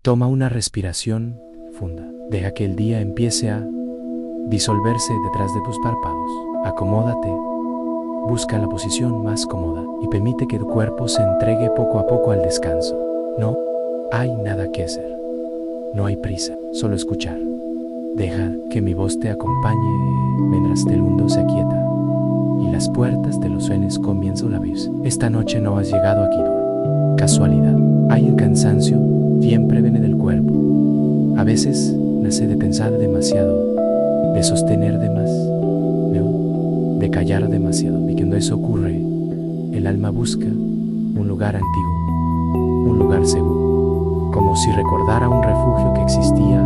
Toma una respiración funda. Deja que el día empiece a disolverse detrás de tus párpados. Acomódate. Busca la posición más cómoda y permite que tu cuerpo se entregue poco a poco al descanso. No hay nada que hacer. No hay prisa, solo escuchar. Deja que mi voz te acompañe mientras el mundo se aquieta y las puertas de los sueños comienzan a abrirse. Esta noche no has llegado aquí por casualidad. Hay el cansancio, siempre viene del cuerpo. A veces nace de pensar demasiado, de sostener de más, ¿no? De callar demasiado. Y cuando eso ocurre, el alma busca un lugar antiguo, un lugar seguro, como si recordara un refugio que existía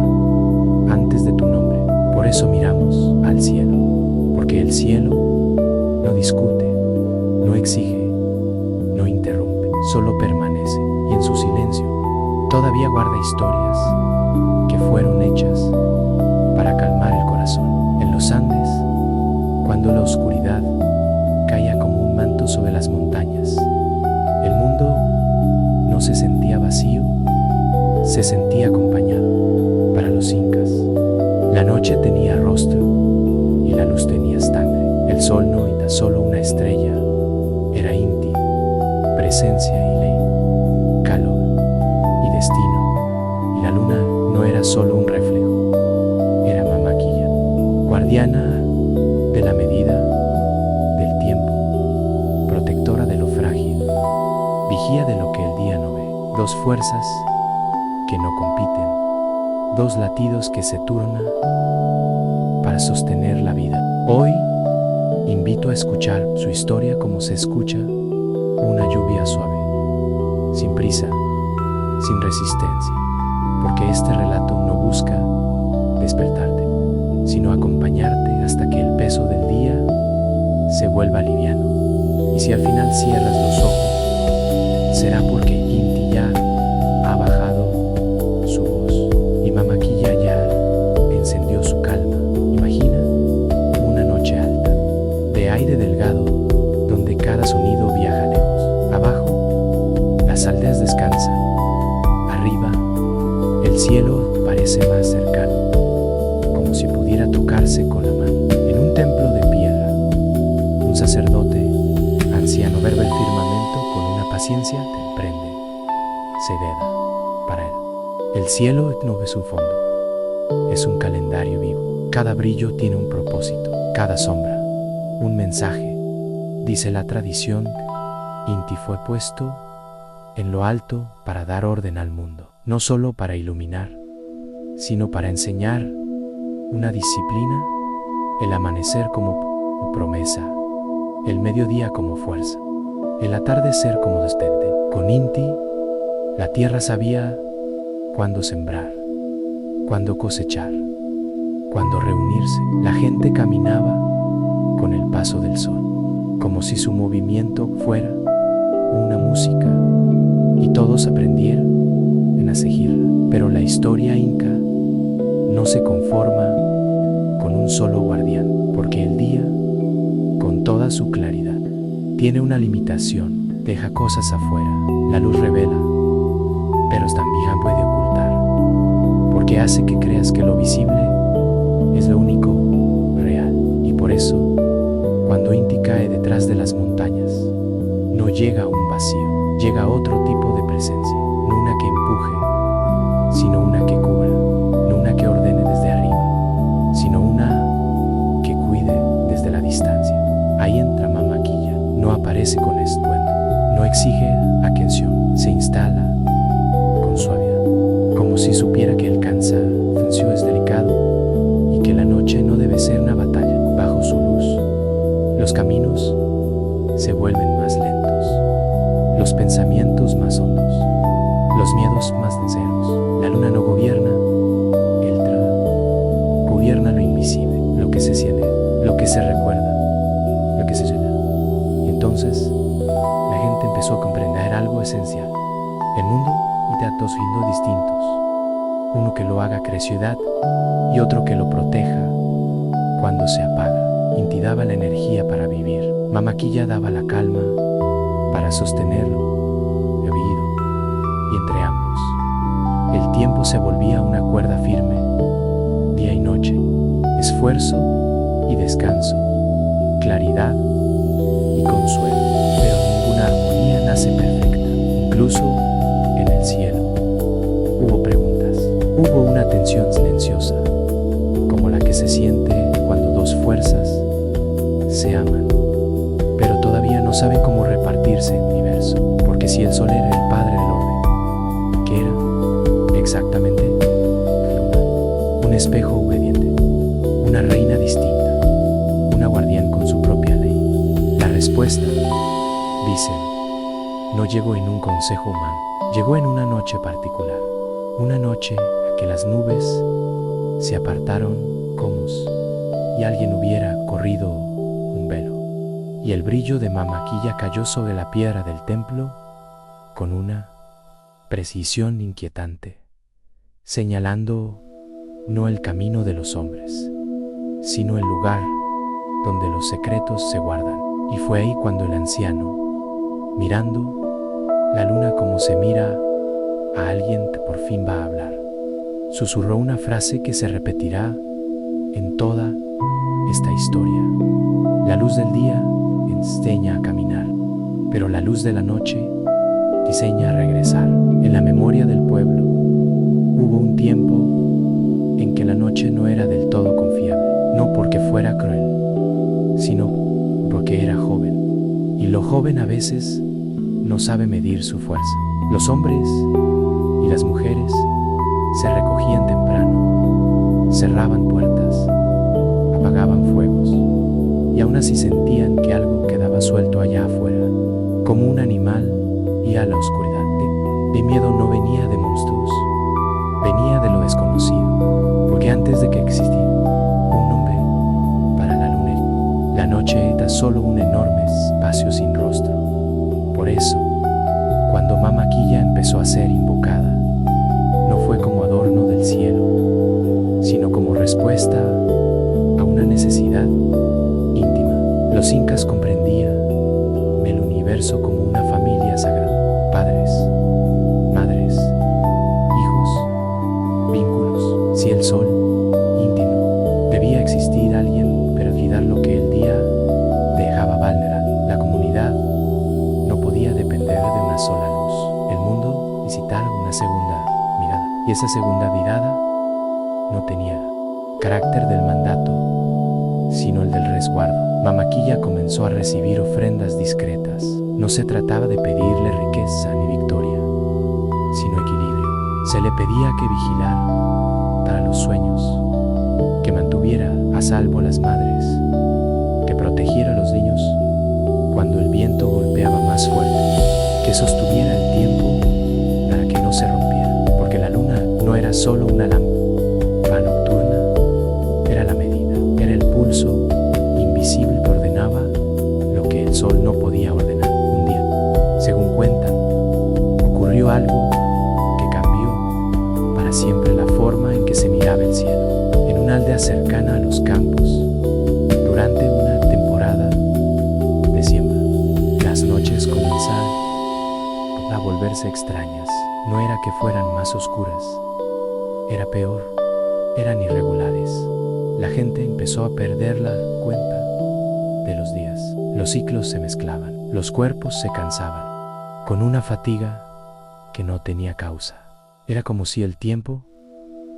antes de tu nombre. Por eso miramos al cielo, porque el cielo no discute, no exige, no interrumpe, solo permanece, y en su silencio todavía guarda historias que fueron hechas para calmar el corazón. En los Andes, cuando la oscuridad caía como un manto sobre las montañas, el mundo no se sentía vacío, se sentía acompañado. Para los incas, la noche tenía rostro y la luz tenía sangre. El sol no era solo una estrella, era Inti, presencia y ley, calor y destino. Y la luna no era solo un reflejo, era Mamaquilla, guardiana de la medida del tiempo, protectora de lo frágil, vigía de lo que el día no ve. Dos fuerzas que no compiten, dos latidos que se turnan para sostener la vida. Hoy invito a escuchar su historia como se escucha una lluvia suave, sin prisa, sin resistencia, porque este relato no busca despertarte, sino acompañarte hasta que el peso del día se vuelva liviano. Y si al final cierras los ojos, será porque Inti ya ha bajado su voz y Mamaquilla ya encendió su calma. Imagina una noche alta, de aire delgado, donde cada sonido viaja lejos. Abajo, las aldeas descansan. Arriba, el cielo parece más cercano, como si pudiera tocarse con la mano. En un templo de piedra, un sacerdote anciano observa el firmamento con una paciencia que emprende, severa para él. El cielo no es un fondo, es un calendario vivo. Cada brillo tiene un propósito, cada sombra un mensaje. Dice la tradición, Inti fue puesto en lo alto para dar orden al mundo, no solo para iluminar, sino para enseñar una disciplina, el amanecer como promesa, el mediodía como fuerza, el atardecer como despedida. Con Inti, la tierra sabía cuándo sembrar, cuándo cosechar, cuándo reunirse. La gente caminaba con el paso del sol, como si su movimiento fuera una música y todos aprendieran a seguirla. Pero la historia inca no se conforma con un solo guardián, porque el día, con toda su claridad, tiene una limitación, deja cosas afuera. La luz revela, pero también puede ocultar, porque hace que creas que lo visible es lo único real. Y por eso, cuando Inti cae detrás de las montañas, no llega a un vacío, llega a otro tipo de presencia, no una que empuje, sino una que cubra, no una que ordene desde arriba, sino una que cuide desde la distancia. Ahí entra Mamaquilla, no aparece con estruendo, no exige atención, se instala con suavidad, como si supiera que el cansancio es delicado y que la noche no debe ser una batalla. Bajo su luz, los caminos se vuelven más lentos, los pensamientos más hondos, los miedos más sinceros. La luna no gobierna el trabajo, gobierna lo invisible, lo que se siente, lo que se recuerda, lo que se llena. Y entonces la gente empezó a comprender algo esencial. El mundo y datos siendo distintos, uno que lo haga crecidad y otro que lo proteja cuando se apaga. Inti daba la energía para vivir, Mamaquilla daba la calma para sostenerlo, el oído, y entre ambos, el tiempo se volvía una cuerda firme, día y noche, esfuerzo y descanso, claridad y consuelo. Pero ninguna armonía nace perfecta. Incluso en el cielo hubo preguntas, hubo una tensión silenciosa, como la que se siente cuando dos fuerzas se aman, pero todavía no saben cómo repartirse el universo. Porque si el sol era el padre del orden, ¿qué era exactamente? La luna, un espejo obediente, una reina distinta, una guardián con su propia ley. La respuesta, dicen, no llegó en un consejo humano, llegó en una noche particular, una noche a que las nubes se apartaron como y alguien hubiera corrido un velo, y el brillo de Mamaquilla cayó sobre la piedra del templo con una precisión inquietante, señalando no el camino de los hombres, sino el lugar donde los secretos se guardan. Y fue ahí cuando el anciano, mirando la luna como se mira a alguien que por fin va a hablar, susurró una frase que se repetirá en toda esta historia. La luz del día enseña a caminar, pero la luz de la noche diseña a regresar. En la memoria del pueblo hubo un tiempo en que la noche no era del todo confiable, no porque fuera cruel, sino porque era joven. Y lo joven a veces no sabe medir su fuerza. Los hombres y las mujeres se recogían temprano, cerraban puertas, apagaban fuegos, y aún así sentían que algo quedaba suelto allá afuera, como un animal, y a la oscuridad. De miedo no venía de monstruos, venía de lo desconocido, porque antes de que existiera un nombre para la luna, la noche era solo un enorme espacio sin rostro. Por eso, cuando Mamaquilla empezó a ser invocada, no fue como adorno del cielo, sino como respuesta a una necesidad íntima. Los incas comprendían el universo como una familia sagrada, padres, madres, hijos, vínculos. Si el sol íntimo debía existir alguien para cuidar lo que el día dejaba vulnerable, la comunidad no podía depender de una sola luz. El mundo necesitaba una segunda mirada, y esa segunda mirada no tenía carácter del mandato, sino el del resguardo. Mamaquilla comenzó a recibir ofrendas discretas. No se trataba de pedirle riqueza ni victoria, sino equilibrio. Se le pedía que vigilara para los sueños, que mantuviera a salvo las madres, que protegiera a los niños cuando el viento golpeaba más fuerte, que sostuviera el tiempo para que no se rompiera, porque la luna no era solo una lámpara nocturna, era la medida, era el pulso invisible que ordenaba lo que el sol no podía ordenar. Un día, según cuentan, ocurrió algo que cambió para siempre la forma en que se miraba el cielo. En una aldea cercana a los campos, durante una temporada de siembra, las noches comenzaron a volverse extrañas. No era que fueran más oscuras, era peor, eran irregulares. La gente empezó a perder la cuenta de los días. Los ciclos se mezclaban, los cuerpos se cansaban, con una fatiga que no tenía causa. Era como si el tiempo,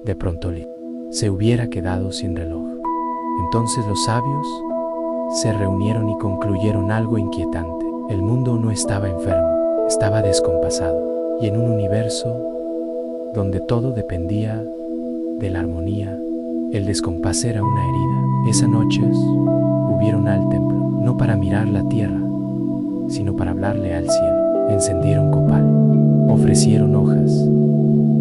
de pronto, se hubiera quedado sin reloj. Entonces los sabios se reunieron y concluyeron algo inquietante. El mundo no estaba enfermo, estaba descompasado. Y en un universo donde todo dependía de la armonía, el descompás era una herida. Esa noche subieron al templo, no para mirar la tierra, sino para hablarle al cielo. Encendieron copal, ofrecieron hojas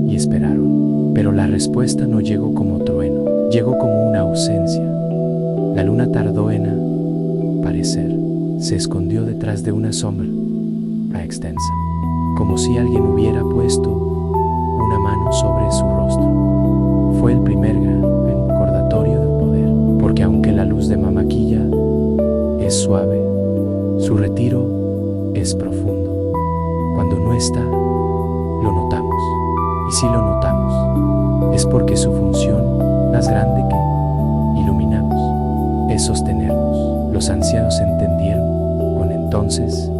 y esperaron. Pero la respuesta no llegó como trueno, llegó como una ausencia. La luna tardó en aparecer, se escondió detrás de una sombra extensa, como si alguien hubiera puesto una mano sobre su rostro. Fue el primer gran recordatorio del poder, porque aunque la luz de Mamaquilla es suave, su retiro es profundo. Cuando no está, lo notamos, y si lo notamos, es porque su función, más grande que iluminarnos, es sostenernos. Los ancianos entendieron entonces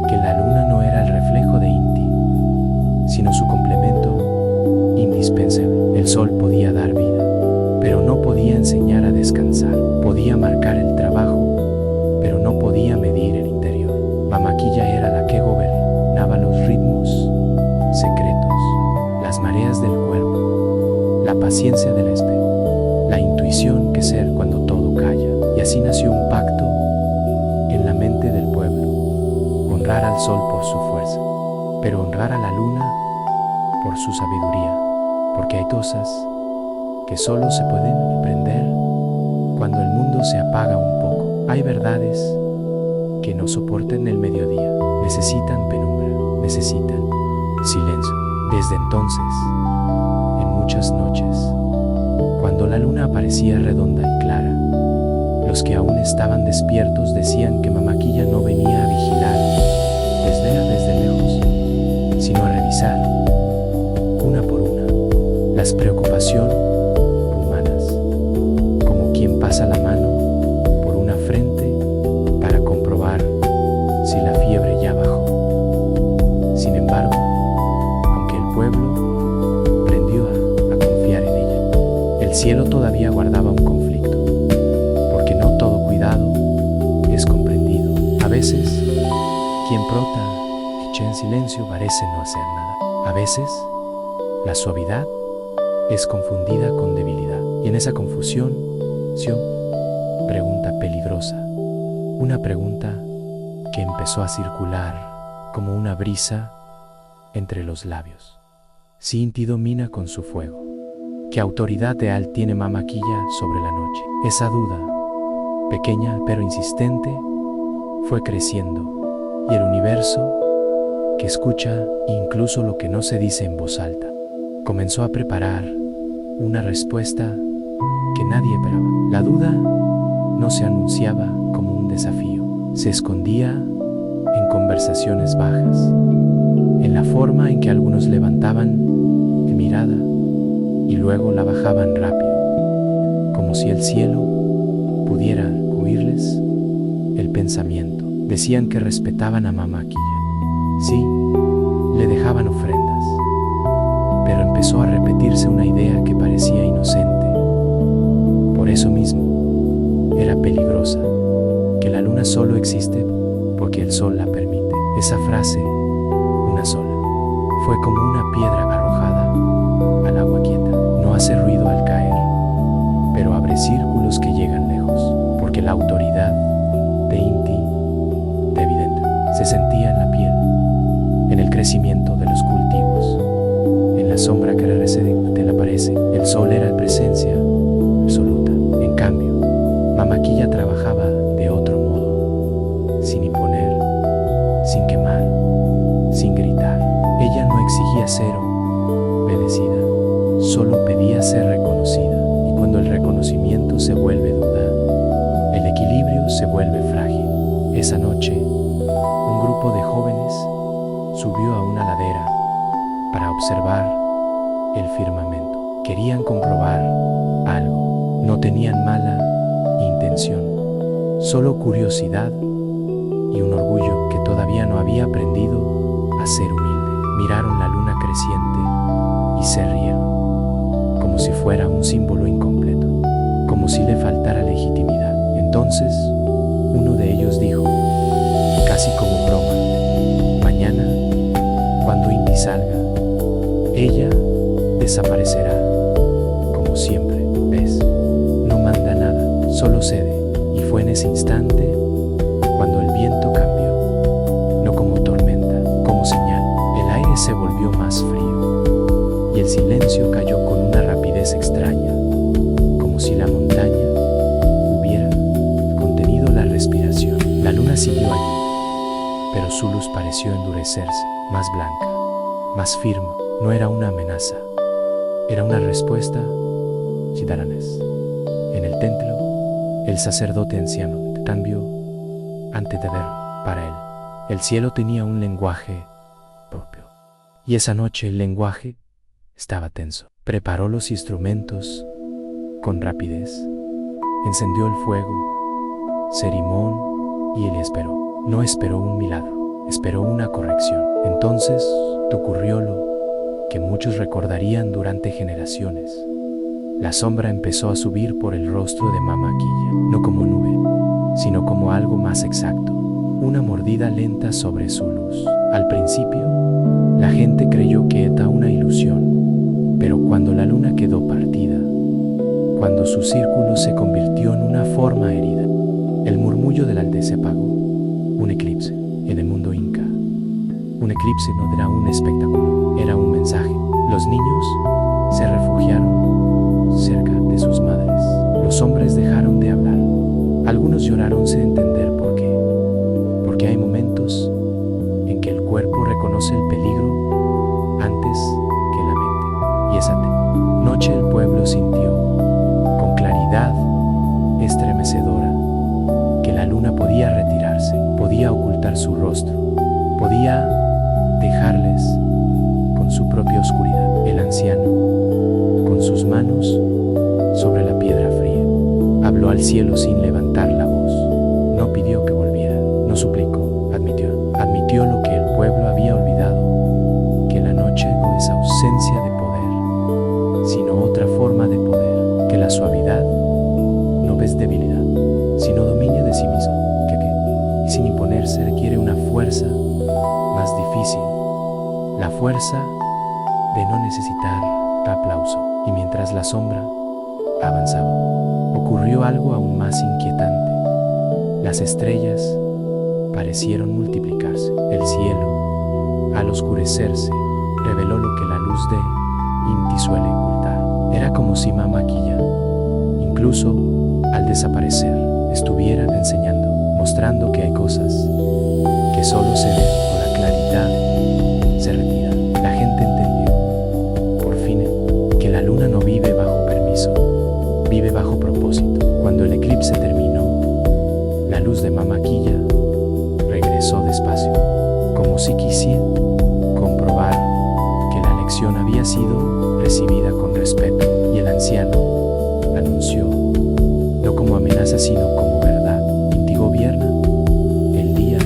que la luna no era el reflejo de Inti, sino su complemento indispensable. El sol podía dar vida, pero no podía enseñar a descansar. Podía marcar el trabajo, pero no podía medir el interior. Mamaquilla era la que gobernaba los ritmos secretos, las mareas del cuerpo, la paciencia de la espera, la intuición que ser cuando todo calla. Y así nació un pacto en la mente del pueblo: honrar al sol por su fuerza, pero honrar a la luna por su sabiduría, porque hay cosas que solo se pueden aprender cuando el mundo se apaga un poco. Hay verdades que no soportan el mediodía, necesitan penumbra, necesitan silencio. Desde entonces, en muchas noches, cuando la luna aparecía redonda y clara, los que aún estaban despiertos decían que Mamaquilla no venía a vigilar desde lejos, sino a revisar, una por una, las preocupaciones humanas, como quien pasa la mano por una frente para comprobar si la fiebre ya bajó. Sin embargo, aunque el pueblo aprendió a confiar en ella, el cielo todavía guardaba un conflicto, porque no todo cuidado es comprendido. A veces, quien prota echa en silencio parece no hacer nada. A veces, la suavidad es confundida con debilidad. Y en esa confusión, pregunta peligrosa. Una pregunta que empezó a circular como una brisa entre los labios. Si Inti domina con su fuego, ¿qué autoridad real tiene Mamaquilla sobre la noche? Esa duda, pequeña pero insistente, fue creciendo, y el universo, que escucha incluso lo que no se dice en voz alta, comenzó a preparar una respuesta que nadie esperaba. La duda no se anunciaba como un desafío, se escondía en conversaciones bajas, en la forma en que algunos levantaban la mirada y luego la bajaban rápido, como si el cielo pudiera oírles el pensamiento. Decían que respetaban a Mamaquilla. Sí, le dejaban ofrendas, pero empezó a repetirse una idea que parecía inocente. Por eso mismo, era peligrosa, que la luna solo existe porque el sol la permite. Esa frase, una sola, fue como una piedra arrojada al agua quieta. No hace ruido al caer, pero abre círculos que llegan lejos, porque la autoridad de Inti, de evidente, se sentía en la piel, en el crecimiento de los cultivos, en la sombra que recientemente aparece. El sol era presencia absoluta. En cambio, Mamaquilla trabajaba de otro modo, sin imponer, sin quemar, sin gritar. Ella no exigía ser obedecida, solo pedía ser reconocida. Y cuando el reconocimiento se vuelve duda, el equilibrio se vuelve frágil. Esa noche, un grupo de jóvenes subió a una ladera para observar el firmamento. Querían comprobar algo. No tenían mala intención, solo curiosidad y un orgullo que todavía no había aprendido a ser humilde. Miraron la luna creciente y se rieron, como si fuera un símbolo incompleto, como si le faltara legitimidad. Entonces, uno de ellos dijo, casi como broma: mañana, cuando Inti salga, ella desaparecerá, como siempre. ¿Ves? No manda nada, solo cede. Y fue en ese instante cuando el viento cambió, no como tormenta, como señal. El aire se volvió más frío y el silencio cayó con una rapidez extraña, como si la montaña hubiera contenido la respiración. La luna siguió allí, pero su luz pareció endurecerse, más blanca, más firme. No era una amenaza, era una respuesta. Chidaranes. En el templo, el sacerdote anciano cambió antes de verlo. Para él, el cielo tenía un lenguaje propio. Y esa noche el lenguaje estaba tenso. Preparó los instrumentos con rapidez, encendió el fuego, Cerimón, y él esperó. No esperó un milagro, esperó una corrección. Entonces ocurrió lo que muchos recordarían durante generaciones. La sombra empezó a subir por el rostro de Mama Quilla, no como nube, sino como algo más exacto, una mordida lenta sobre su luz. Al principio, la gente creyó que era una ilusión, pero cuando la luna quedó partida, cuando su círculo se convirtió en una forma herida, el murmullo de la aldea se apagó. Un eclipse en el mundo inca. Un eclipse no era un espectáculo, era un mensaje. Los niños se refugiaron cerca de sus madres. Los hombres dejaron de hablar. Algunos lloraron sin entender por qué. Porque hay momentos en que el cuerpo reconoce el peligro antes que la mente. Y esa noche el pueblo sintió con claridad estremecedora que la luna podía retirarse, podía ocultar su rostro, podía dejarles con su propia oscuridad. El anciano, con sus manos sobre la piedra fría, habló al cielo sin levantar la voz. No pidió que volviera, no suplicó, admitió lo que el pueblo había olvidado, que la noche no es ausencia de poder, sino otra forma de poder, que la suavidad no es debilidad, sino dominio de sí mismo, y sin imponerse requiere una fuerza más difícil, la fuerza de no necesitar aplauso. Y mientras la sombra avanzaba, ocurrió algo aún más inquietante. Las estrellas parecieron multiplicarse. El cielo, al oscurecerse, reveló lo que la luz de Inti suele ocultar. Era como si Mama Quilla, incluso al desaparecer, estuviera enseñando, mostrando que hay cosas que solo se ven con la claridad se retira. La gente entendió, por fin, que la luna no vive bajo permiso, vive bajo propósito. Cuando el eclipse terminó, la luz de Mama Quilla regresó despacio, como si quisiera comprobar que la lección había sido recibida con respeto. Y el anciano anunció, no como amenaza sino como verdad: Inti gobierna el día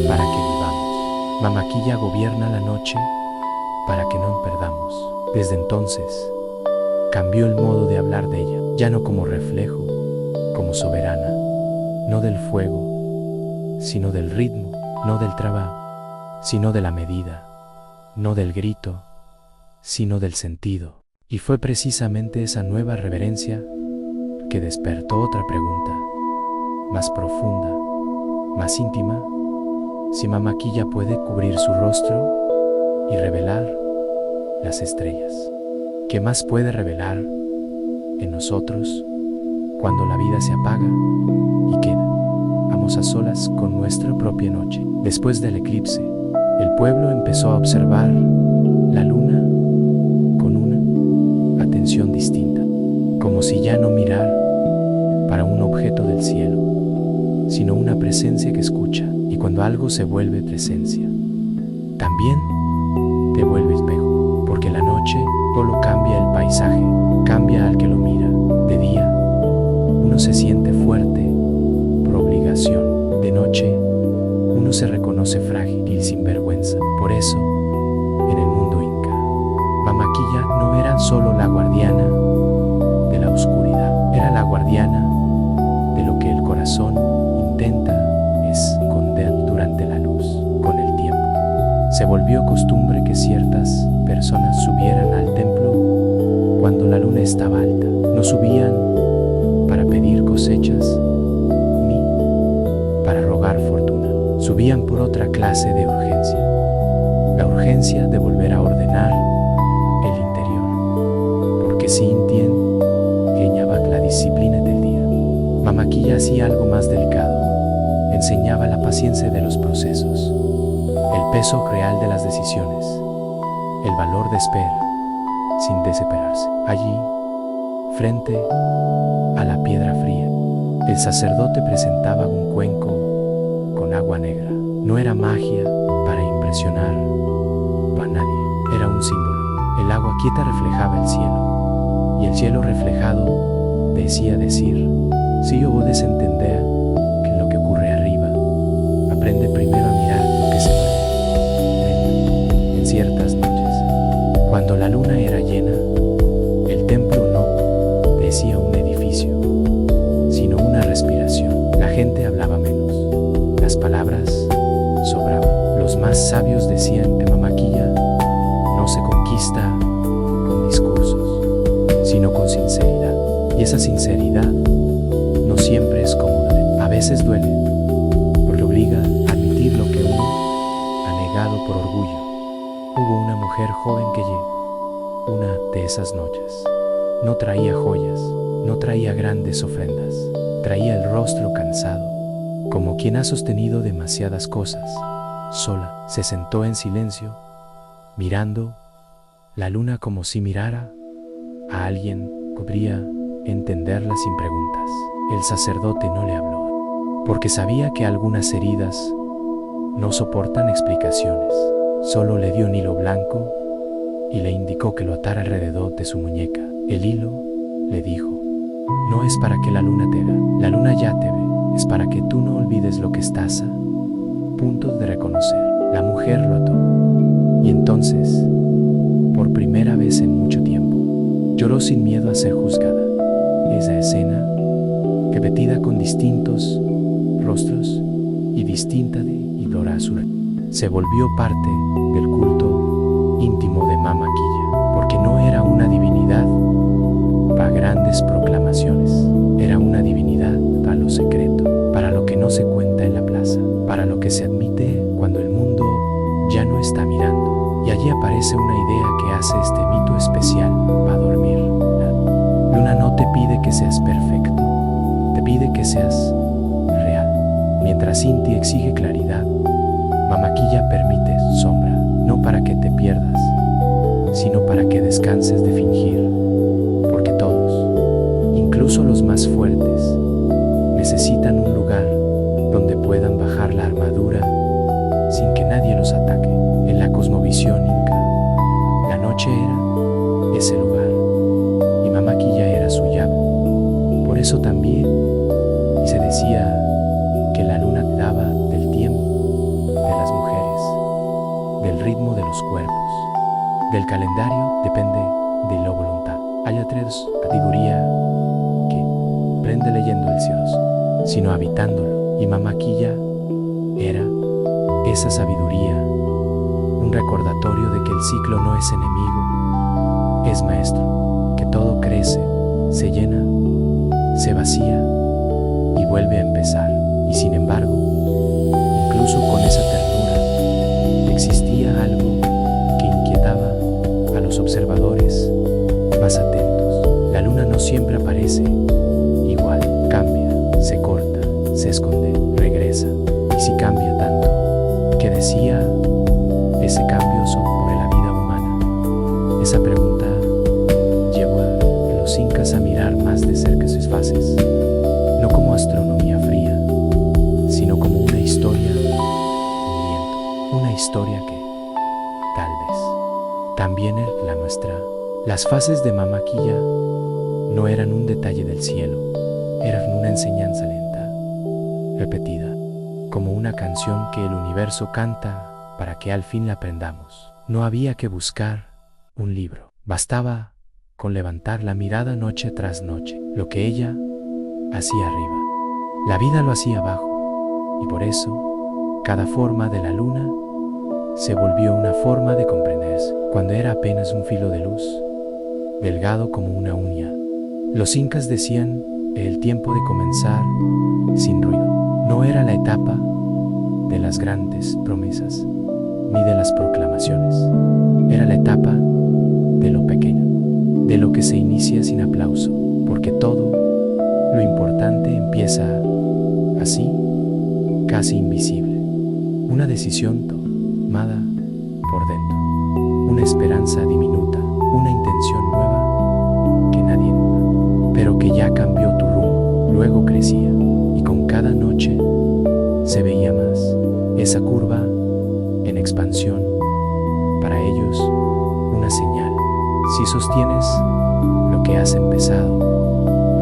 para que vivamos. Mama Quilla gobierna la noche para que no perdamos. Desde entonces cambió el modo de hablar de ella, ya no como reflejo, como soberana, no del fuego, sino del ritmo, no del trabajo, sino de la medida, no del grito, sino del sentido. Y fue precisamente esa nueva reverencia que despertó otra pregunta, más profunda, más íntima: si Mama Quilla puede cubrir su rostro y revelar las estrellas, ¿qué más puede revelar en nosotros cuando la vida se apaga y quedamos a solas con nuestra propia noche? Después del eclipse, el pueblo empezó a observar la luna con una atención distinta, como si ya no mirar para un objeto del cielo, sino una presencia que escucha. Y cuando algo se vuelve presencia, también te vuelve espejo, porque la noche solo cambia el paisaje, cambia al que lo mira. De día, uno se siente fuerte por obligación. De noche, uno se reconoce frágil y sin vergüenza. Por eso, en el mundo inca, Mama Quilla no era solo la guardiana de la oscuridad, era la guardiana de lo que el corazón intenta esconder durante la luz. Con el tiempo, se volvió costumbre que ciertas personas subieran al templo cuando la luna estaba alta. No subían para pedir cosechas ni para rogar fortuna. Subían por otra clase de urgencia, la urgencia de volver a ordenar el interior, porque si entienden la disciplina del día. Mama Quilla hacía algo más delicado, enseñaba la paciencia de los procesos, el peso real de las decisiones, el valor de esperar sin desesperarse. Allí, frente a la piedra fría, el sacerdote presentaba un cuenco con agua negra. No era magia para impresionar a nadie, era un símbolo El agua quieta reflejaba el cielo, y el cielo reflejado decía decir: si yo puedes entender que lo que ocurre arriba, aprende primero a mirar lo que se mueve. En ciertas noches, cuando la luna era llena, el templo no decía un edificio, sino una respiración. La gente hablaba menos, las palabras sobraban. Los más sabios decían que Mamaquilla no se conquista con discursos, sino con sinceridad. Y esa sinceridad no siempre es cómoda. A veces duele, porque obliga a admitir lo que uno ha negado por orgullo. Hubo una mujer joven que llegó una de esas noches. No traía joyas, no traía grandes ofrendas. Traía el rostro cansado, como quien ha sostenido demasiadas cosas. Sola, se sentó en silencio, mirando la luna como si mirara a alguien que podría entenderla sin preguntas. El sacerdote no le habló, porque sabía que algunas heridas no soportan explicaciones. Solo le dio un hilo blanco y le indicó que lo atara alrededor de su muñeca. El hilo, le dijo, no es para que la luna te vea, la luna ya te ve, es para que tú no olvides lo que estás a punto de reconocer. La mujer lo ató, y entonces, por primera vez en mucho tiempo, lloró sin miedo a ser juzgada. Esa escena, repetida con distintos rostros y distinta de Idora Azul, se volvió parte del culto íntimo de Mamaquilla, porque no era una divinidad para grandes proclamaciones, era una divinidad para lo secreto, para lo que no se cuenta en la plaza, para lo que se admite cuando el mundo ya no está mirando. Y allí aparece una idea que hace este mito especial para dormir. La luna no te pide que seas perfecto, te pide que seas real. Mientras Inti exige claridad, Mamaquilla permite sombra, no para que te pierdas, sino para que descanses de fingir. Porque todos, incluso los más fuertes, necesitan un lugar donde puedan bajar la armadura sin que nadie los ataque. En la cosmovisión inca, la noche era ese lugar y Mamaquilla era su llave. Por eso también se decía que la luna daba del tiempo de las mujeres, del ritmo de los cuerpos, del calendario, depende de la voluntad. Hay tres sabiduría que aprende leyendo el cielo, sino habitándolo, y Mamaquilla era esa sabiduría, un recordatorio de que el ciclo no es enemigo, es maestro, que todo crece, se llena, se vacía y vuelve a empezar. Y sin embargo, incluso con esa ternura, existía algo que inquietaba a los observadores más atentos. La luna no siempre aparece igual, cambia, se corta, se esconde, regresa. Y si cambia tanto, ¿qué decía ese cambio sobre la vida humana? Esa pregunta llevó a los incas a mirar más de cerca sus fases, no como astronomía fría, sino como una historia viviente, una historia que, tal vez, también es la nuestra. Las fases de Mamaquilla no eran un detalle del cielo, eran una enseñanza lenta, repetida, como una canción que el universo canta para que al fin la aprendamos. No había que buscar un libro, bastaba con levantar la mirada noche tras noche. Lo que ella hacía arriba, la vida lo hacía abajo, y por eso cada forma de la luna se volvió una forma de comprenderse. Cuando era apenas un filo de luz, delgado como una uña, los incas decían el tiempo de comenzar sin ruido. No era la etapa de las grandes promesas ni de las proclamaciones, era la etapa de lo pequeño, de lo que se inicia sin aplauso, porque todo lo importante empieza así, casi invisible. Una decisión tomada por dentro, una esperanza diminuta, una intención nueva que nadie duda, pero que ya cambió tu rumbo. Luego crecía y con cada noche se veía más esa curva en expansión, para ellos una señal Si sostienes lo que has empezado,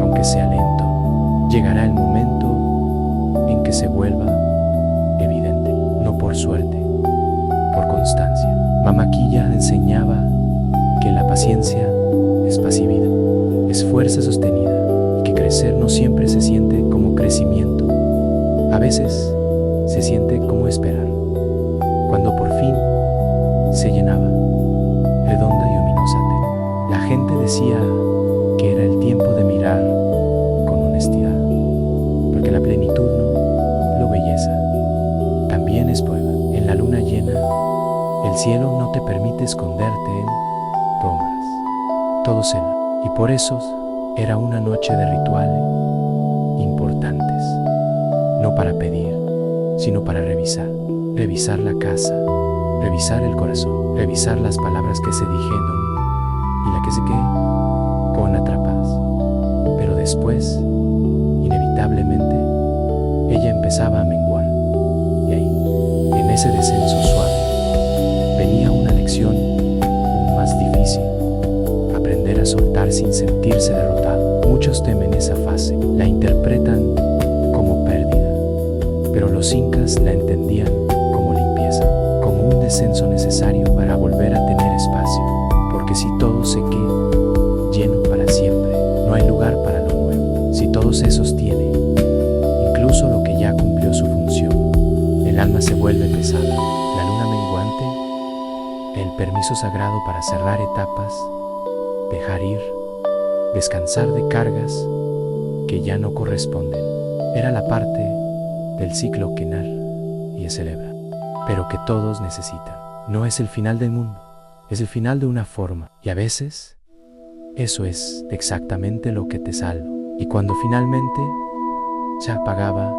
aunque sea lento, llegará el momento en que se vuelva evidente, no por suerte, por constancia. Mamá Quilla enseñaba que la paciencia es pasividad, es fuerza sostenida, y que crecer no siempre se siente como crecimiento. A veces se siente como esperar, cuando por fin se llenaba, redonda y ominosa. La gente decía que era el tiempo de mirar con honestidad, porque la plenitud no lo belleza, también es prueba. En la luna llena, el cielo no te permite esconderte en sombras, todo cela, y por eso era una noche de rituales importantes, no para pedir, sino para revisar la casa, revisar el corazón, revisar las palabras que se dijeron y la que se quedaron atrapadas. Pero después, inevitablemente, ella empezaba a menguar, y ahí, en ese descenso suave, venía una lección aún más difícil: aprender a soltar sin sentirse derrotado. Muchos temen esa fase, la interpretan como pérdida, pero los incas la entendían como limpieza, como un descenso necesario para volver a tener espacio, porque si todo se queda lleno para siempre, no hay lugar para lo nuevo. Si todo se sostiene, incluso lo que ya cumplió su función, el alma se vuelve pesada. La luna menguante, el permiso sagrado para cerrar etapas, dejar ir, descansar de cargas que ya no corresponden, era la parte del ciclo que nadie celebra, pero que todos necesitan. No es el final del mundo, es el final de una forma, y a veces eso es exactamente lo que te salva. Y cuando finalmente se apagaba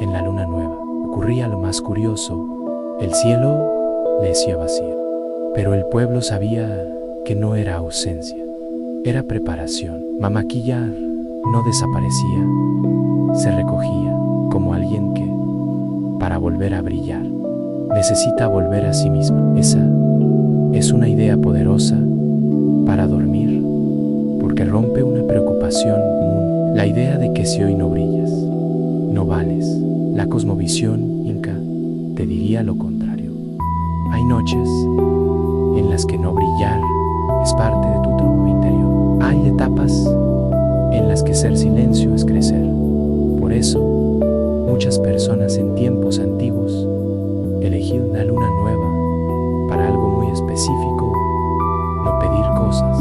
en la luna nueva, ocurría lo más curioso: el cielo le hacía vacío, pero el pueblo sabía que no era ausencia, era preparación. Mamá Quilla no desaparecía, se recogía como alguien que, para volver a brillar, necesita volver a sí misma. Esa es una idea poderosa para dormir, porque rompe una preocupación común, la idea de que si hoy no brillas, no vales. La cosmovisión inca te diría lo contrario. Hay noches en las que no brillar es parte de tu trabajo interior. Hay etapas en las que ser silencio es crecer. Por eso, muchas personas en tiempos antiguos elegían una luna nueva para algo muy específico: no pedir cosas,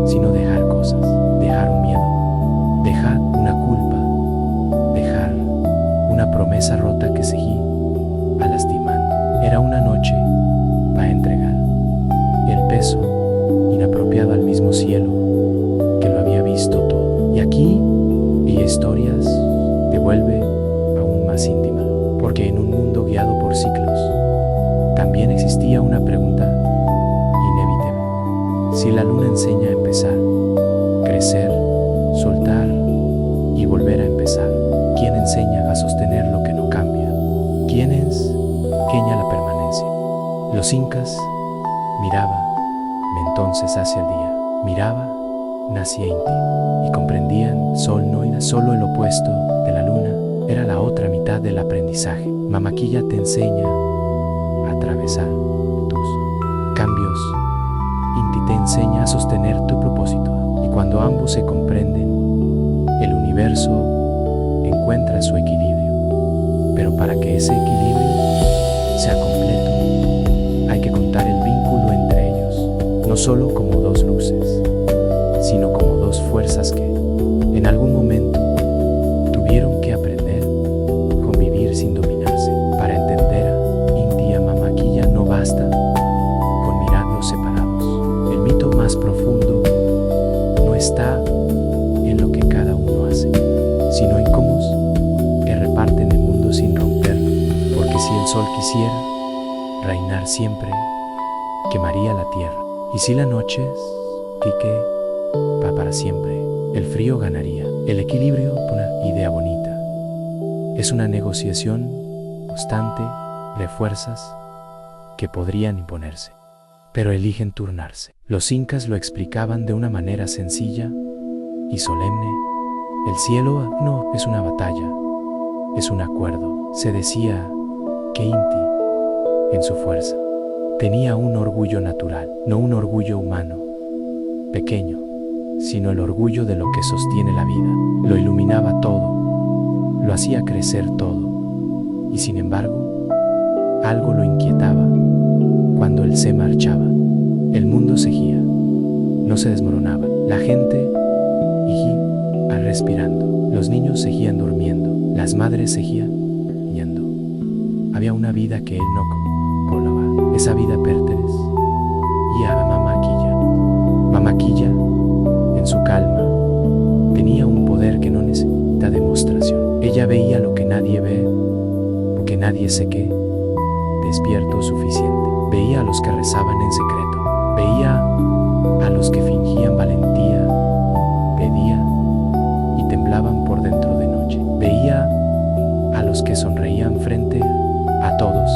sino dejar cosas, dejar un miedo, dejar una culpa, dejar una promesa rota que seguía a lastimar. Era una noche para entregar el peso inapropiado al mismo cielo que lo había visto todo. Y aquí, y historias te vuelve aún más íntima, porque en un mundo guiado por ciclos, también existía una pregunta inevitable: si la luna enseña a empezar, crecer, soltar y volver a empezar, ¿quién enseña a sostener lo que no cambia? ¿Quién enseña la permanencia? Los incas miraban entonces hacia el día, miraba, nacía en ti, y comprendían: sol no era solo el opuesto de la luna, era la otra mitad del aprendizaje. Mamá Quilla te enseña a atravesar tus cambios, Inti te enseña a sostener tu propósito, y cuando ambos se comprenden, el universo encuentra su equilibrio. Pero para que ese equilibrio sea completo, hay que contar el vínculo entre ellos, no solo como dos luces, sino como dos fuerzas que, en algún momento, tuvieron que aprender a convivir sin dominarse. Para entender a Inti y a Mamá Quilla no basta con mirarlos separados. El mito más profundo no está en lo que cada uno hace, sino en cómo que reparten el mundo sin romperlo. Porque si el sol quisiera reinar siempre, quemaría la tierra. Y si la noche va para siempre, el frío ganaría. El equilibrio, una idea bonita, es una negociación constante de fuerzas que podrían imponerse. pero eligen turnarse. Los incas lo explicaban de una manera sencilla y solemne. El cielo no es una batalla, es un acuerdo. Se decía que Inti, en su fuerza, tenía un orgullo natural, no un orgullo humano, pequeño, sino el orgullo de lo que sostiene la vida. Lo iluminaba todo, lo hacía crecer todo, y sin embargo, algo lo inquietaba. Cuando él se marchaba, el mundo seguía, no se desmoronaba. La gente seguía respirando, los niños seguían durmiendo, las madres seguían yendo. Había una vida que él no colaba. Esa vida pertenecía a Mamaquilla. Mamaquilla, en su calma, tenía un poder que no necesita demostración. Ella veía lo que nadie ve, porque nadie se quedó despierto suficiente. Veía a los que rezaban en secreto, veía a los que fingían valentía, pedía y temblaban por dentro de noche. Veía a los que sonreían frente a todos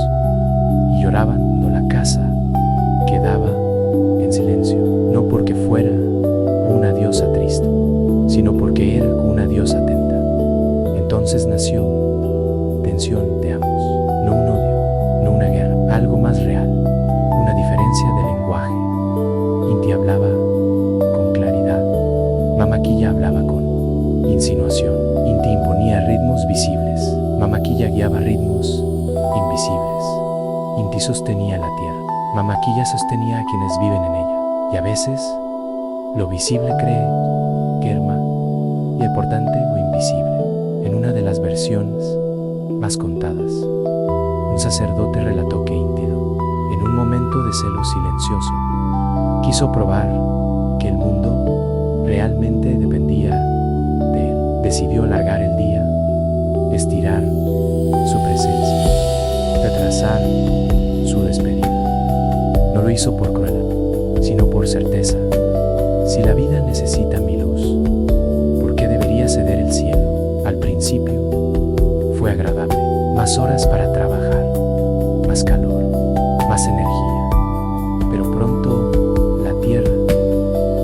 y lloraban cuando la casa quedaba en silencio, no porque fuera una diosa triste, sino porque era una diosa atenta. Entonces nació tensión de ambos, no un odio, no una guerra, algo más real, una diferencia de lenguaje. Inti hablaba con claridad, Mamaquilla hablaba con insinuación. Inti imponía ritmos visibles, Mamaquilla guiaba ritmos invisibles. Inti sostenía la tierra, Mamaquilla sostenía a quienes viven en ella. Y a veces, lo visible cree que herma y el portante lo invisible. En una de las versiones más contadas, un sacerdote relató que Íntido, en un momento de celo silencioso, quiso probar que el mundo realmente dependía de él. Decidió alargar el día, estirar su presencia, retrasar su despedida. No lo hizo por crueldad, sino por certeza. Si la vida necesita mi luz, ¿por qué debería ceder el cielo? Al principio fue agradable, más horas para trabajar, más calor, más energía. Pero pronto la tierra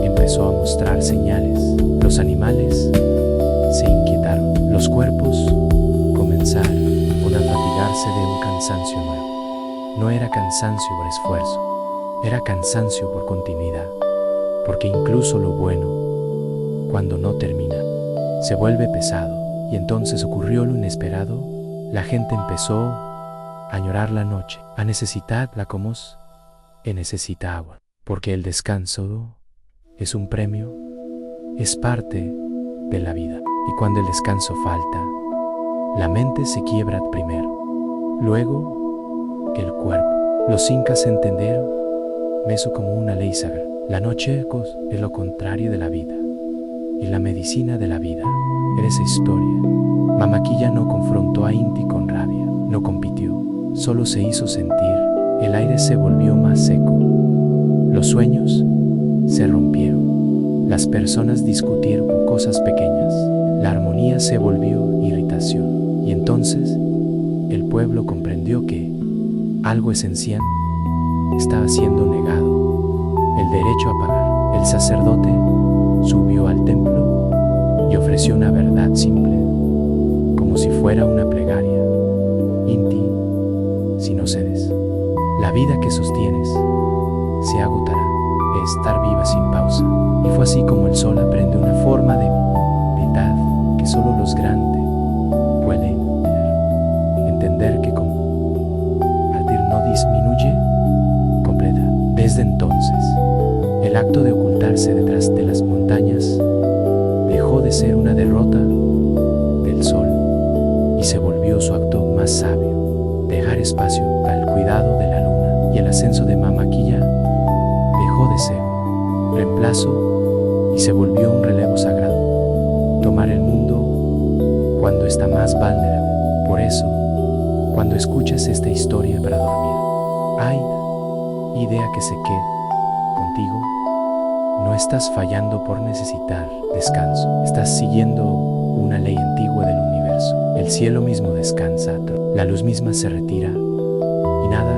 empezó a mostrar señales. Los animales se inquietaron, los cuerpos comenzaron a fatigarse de un cansancio nuevo. No era cansancio por esfuerzo, era cansancio por continuidad, porque incluso lo bueno, cuando no termina, se vuelve pesado. Y entonces ocurrió lo inesperado. La gente empezó a añorar la noche, a necesitarla como se necesita agua, porque el descanso es un premio, es parte de la vida. Y cuando el descanso falta, la mente se quiebra primero, luego el cuerpo. Los incas entendieron eso como una ley sagrada. La noche es lo contrario de la vida, y la medicina de la vida era esa historia. Mamaquilla no confrontó a Inti con rabia, no compitió, solo se hizo sentir. El aire se volvió más seco, los sueños se rompieron, las personas discutieron cosas pequeñas, la armonía se volvió irritación. Y entonces el pueblo comprendió que algo esencial estaba siendo negado, el derecho a pagar. El sacerdote subió al templo y ofreció una verdad simple, como si fuera una plegaria. Inti, si no cedes, la vida que sostienes se agotará. Estar viva sin pausa. Y fue así como el sol aprende una forma de vitalidad que solo los grandes pueden entender, que como partir no disminuye completa. Desde entonces, el acto de ocultarse detrás de las montañas dejó de ser una derrota del sol y se volvió su acto más sabio. Dejar espacio al cuidado de la luna, y el ascenso de Mamaquilla dejó de ser reemplazo y se volvió un relevo sagrado. Tomar el mundo cuando está más vulnerable. Por eso, cuando escuches esta historia para dormir, hay idea que se quede contigo. No estás fallando por necesitar descanso, estás siguiendo una ley antigua del universo. El cielo mismo descansa, la luz misma se retira y nada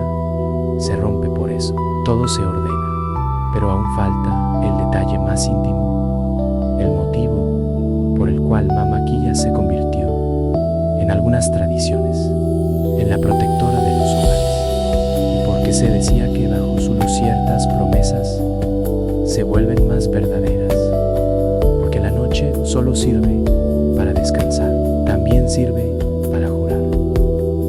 se rompe por eso. Todo se ordena, pero aún falta el detalle más íntimo, el motivo por el cual Mama Quilla se convirtió, en algunas tradiciones, en la protectora de los hogares, y porque se decía que bajo su luz ciertas promesas se vuelven más verdaderas, porque la noche no solo sirve para descansar, también sirve para jurar,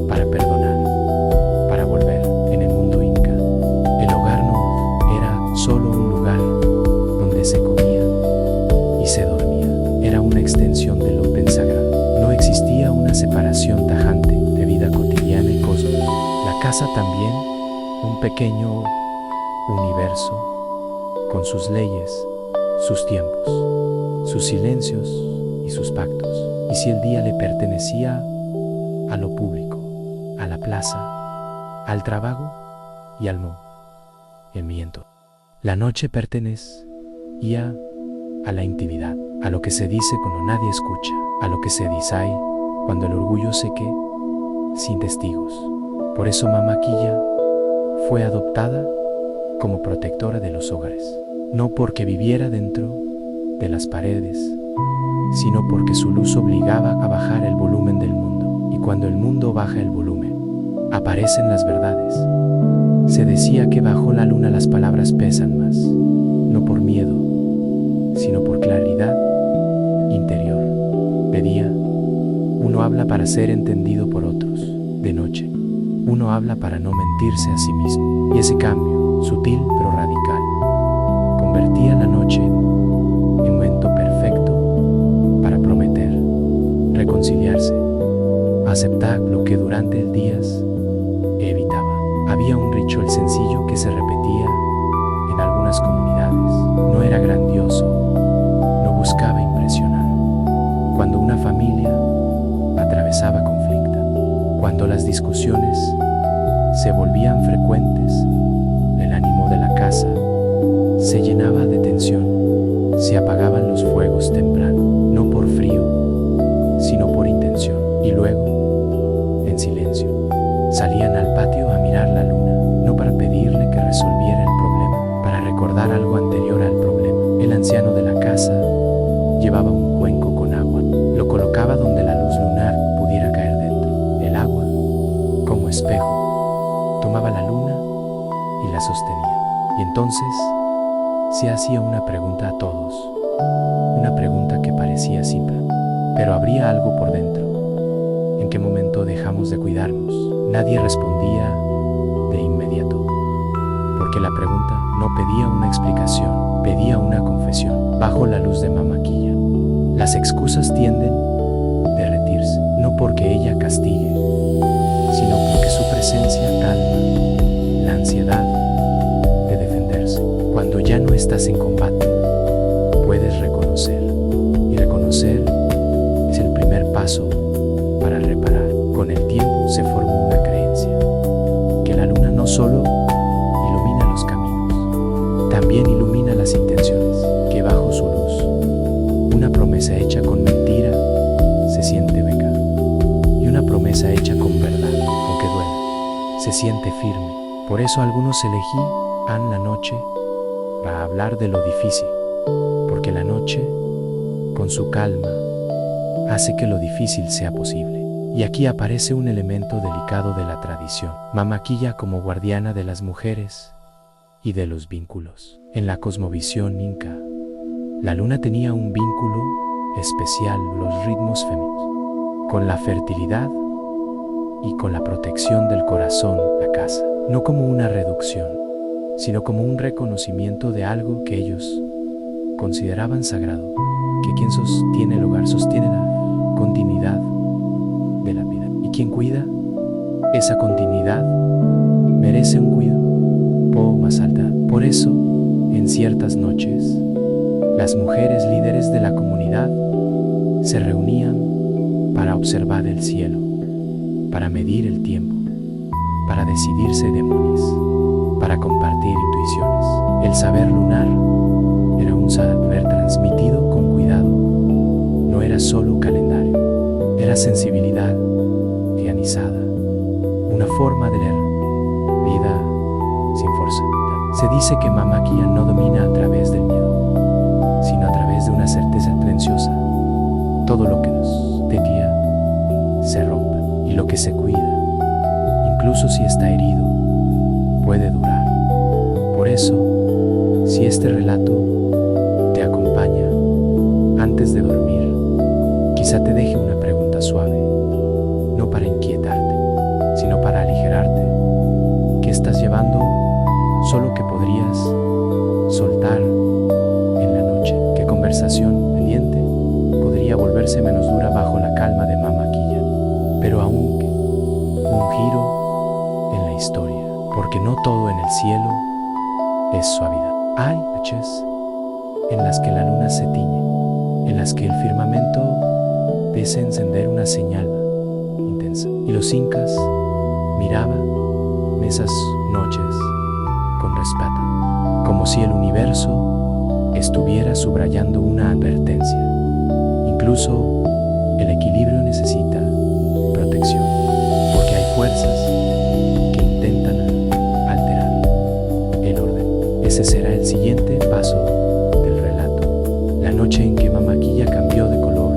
para perdonar, para volver. En el mundo inca, el hogar no era solo un lugar donde se comía y se dormía, era una extensión del orden sagrado. No existía una separación tajante de vida cotidiana y cosmos. La casa también, un pequeño universo, con sus leyes, sus tiempos, sus silencios y sus pactos. Y si el día le pertenecía a lo público, a la plaza, al trabajo y al movimiento, la noche pertenecía a la intimidad, a lo que se dice cuando nadie escucha, a lo que se dice cuando el orgullo se queda sin testigos. Por eso Mama Quilla fue adoptada como protectora de los hogares, no porque viviera dentro de las paredes, sino porque su luz obligaba a bajar el volumen del mundo. Y cuando el mundo baja el volumen, aparecen las verdades. Se decía que bajo la luna las palabras pesan más, no por miedo, sino por claridad interior. De día, uno habla para ser entendido por otros. De noche, uno habla para no mentirse a sí mismo. Y ese cambio, sutil pero radical, convertía la noche en un momento perfecto para prometer, reconciliarse, aceptar lo que durante el día evitaba. Había un ritual sencillo que se repetía en algunas comunidades. No era grandioso, no buscaba impresionar. Cuando una familia atravesaba conflicto, cuando las discusiones se volvían frecuentes, el ánimo de la casa se llenaba de tensión, se apagaban los fuegos temprano, no por frío, sino por intención. Y luego, en silencio, salían al patio a mirar la luna, no para pedirle que resolviera el problema, para recordar algo anterior al problema. El anciano de la casa llevaba un cuenco con agua, lo colocaba donde la luz lunar pudiera caer dentro. El agua, como espejo, tomaba la luna y la sostenía. Y entonces se hacía una pregunta a todos, una pregunta que parecía simple, pero habría algo por dentro. ¿En qué momento dejamos de cuidarnos? Nadie respondía de inmediato, porque la pregunta no pedía una explicación, pedía una confesión. Bajo la luz de Mama Quilla, las excusas tienden a derretirse, no porque ella castigue, sino porque su presencia calma la ansiedad de defenderse. Cuando ya no estás en combate, puedes reconocer, y reconocer es el primer paso para reparar. Con el tiempo se formó una creencia, que la luna no solo ilumina los caminos, también ilumina las intenciones, que bajo su luz, una promesa hecha con mentira se siente beca, y una promesa hecha con verdad, aunque duela, se siente firme. Por eso algunos elegían la noche para hablar de lo difícil, porque la noche, con su calma, hace que lo difícil sea posible. Y aquí aparece un elemento delicado de la tradición. Mama Quilla como guardiana de las mujeres y de los vínculos. En la cosmovisión inca, la luna tenía un vínculo especial, los ritmos femeninos, con la fertilidad y con la protección del corazón, la casa. No como una reducción, sino como un reconocimiento de algo que ellos consideraban sagrado, que quien sostiene el hogar sostiene la continuidad de la vida. Y quien cuida esa continuidad merece un cuidado más alto. Por eso, en ciertas noches, las mujeres líderes de la comunidad se reunían para observar el cielo, para medir el tiempo, para decidir ceremonias, para compartir intuiciones. El saber lunar era un saber transmitido con cuidado, no era solo calendario, era sensibilidad ionizada, una forma de leer vida sin fuerza. Se dice que Mama Kia no domina a través del miedo, sino a través de una certeza silenciosa. Todo lo que nos tetia se rompe y lo que se cuida, incluso si está herido, puede durar. Por eso, si este relato te acompaña antes de dormir, quizá te deje una pregunta suave, no para inquietarte, sino para aligerarte. ¿Qué estás llevando? Solo que podrías soltar en la noche. ¿Qué conversación pendiente podría volverse menos dura bajo la calma de Mama Kia? Pero aunque un giro en la historia, porque no todo en el cielo es suavidad. Hay noches en las que la luna se tiñe, en las que el firmamento parece encender una señal intensa. Y los incas miraban esas noches con respeto, como si el universo estuviera subrayando una advertencia. Incluso el equilibrio necesita protección, porque hay fuerzas que intentan alterar el orden. Ese será el siguiente paso del relato. La noche en que Mama Kia cambió de color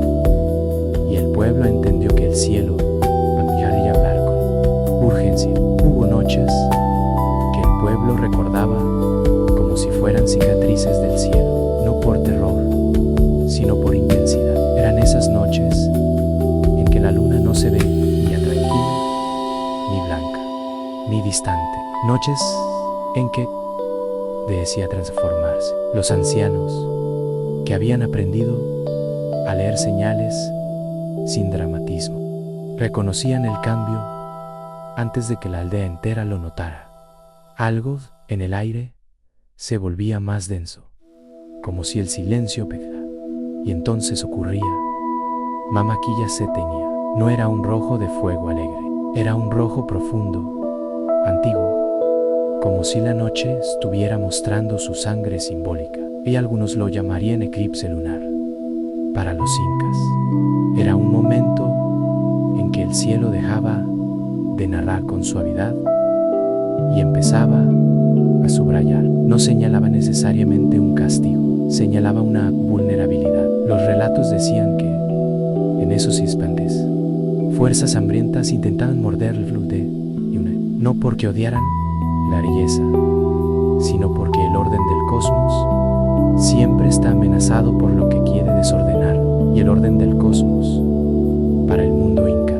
y el pueblo entendió que el cielo cambiaría y hablar con urgencia. Hubo noches que el pueblo recordaba como si fueran cicatrices del cielo, no por terror, sino por intensidad. Eran esas noches en que la luna no se ve ni tranquila, ni blanca, ni distante. Noches en que decía transformarse. Los ancianos, que habían aprendido a leer señales sin dramatismo, reconocían el cambio antes de que la aldea entera lo notara. Algo en el aire se volvía más denso, como si el silencio pegara. Y entonces ocurría. Mama Kia se teñía. No era un rojo de fuego alegre, era un rojo profundo, antiguo, como si la noche estuviera mostrando su sangre simbólica. Y algunos lo llamarían eclipse lunar. Para los incas, era un momento en que el cielo dejaba de narrar con suavidad y empezaba a subrayar. No señalaba necesariamente un castigo, señalaba una vulnerabilidad. Los relatos decían que en esos instantes fuerzas hambrientas intentaban morder el glute y no porque odiaran la belleza, sino porque el orden del cosmos siempre está amenazado por lo que quiere desordenarlo. Y el orden del cosmos, para el mundo inca,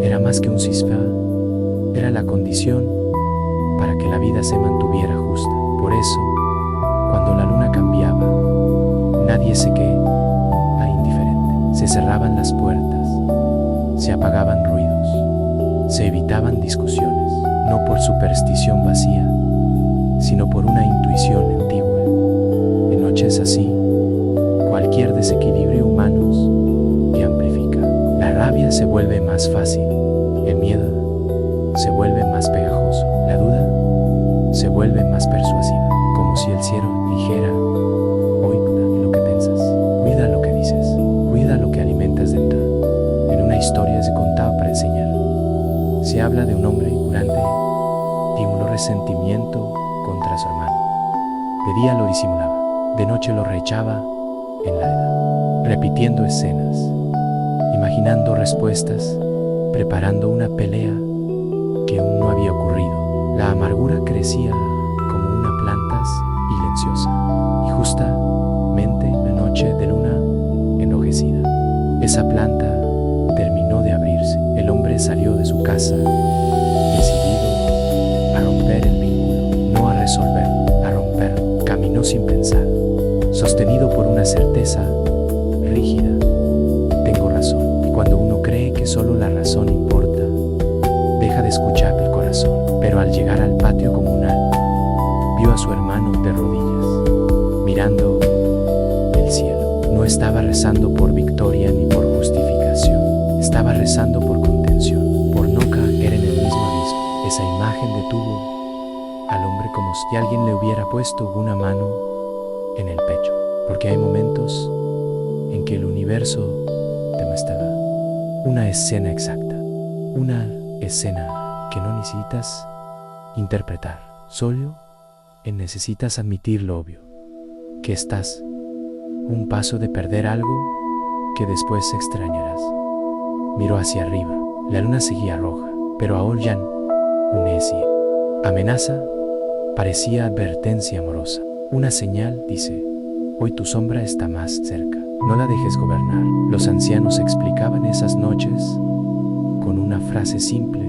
era más que un sistema, era la condición para que la vida se mantuviera justa. Por eso, cuando la luna cambiaba, nadie se quedaba indiferente. Se cerraban las puertas, se apagaban ruidos, se evitaban discusiones, no por superstición vacía, sino por una intuición antigua. En noches así, cualquier desequilibrio humano que amplifica. La rabia se vuelve más fácil, el miedo se vuelve más pegajoso, la duda se vuelve más persuasiva, como si el cielo dijera: oíd lo que piensas, cuida lo que dices, cuida lo que alimentas dentro. En una historia se contaba para enseñar. Se habla de un hombre ignorante, estimuló resentimiento contra su hermano. De día lo disimulaba, de noche lo rechaba en la edad, repitiendo escenas, imaginando respuestas, preparando una pelea que aún no había ocurrido. La amargura crecía como una planta silenciosa, y justamente en la noche de luna enrojecida, esa planta terminó de abrirse. El hombre salió de su casa, decidido a romper el vínculo, no a resolverlo, a romperlo. Caminó sin pensar, sostenido por una certeza rígida: tengo razón. Y cuando uno cree que solo la razón importa, deja de escuchar el corazón. Pero al llegar al patio comunal, vio a su hermano de rodillas, mirando el cielo. No estaba rezando por victoria ni por justificación, estaba rezando por contención, por no caer en el mismo abismo. Esa imagen detuvo al hombre como si alguien le hubiera puesto una mano en el pecho, porque hay momentos en que el universo te muestra una escena exacta, una escena que no necesitas interpretar, solo necesitas admitir lo obvio, que estás un paso de perder algo que después extrañarás. Miró hacia arriba. La luna seguía roja, pero ahora ya no decía amenaza, parecía advertencia amorosa. Una señal, dice, hoy tu sombra está más cerca. No la dejes gobernar. Los ancianos explicaban esas noches con una frase simple: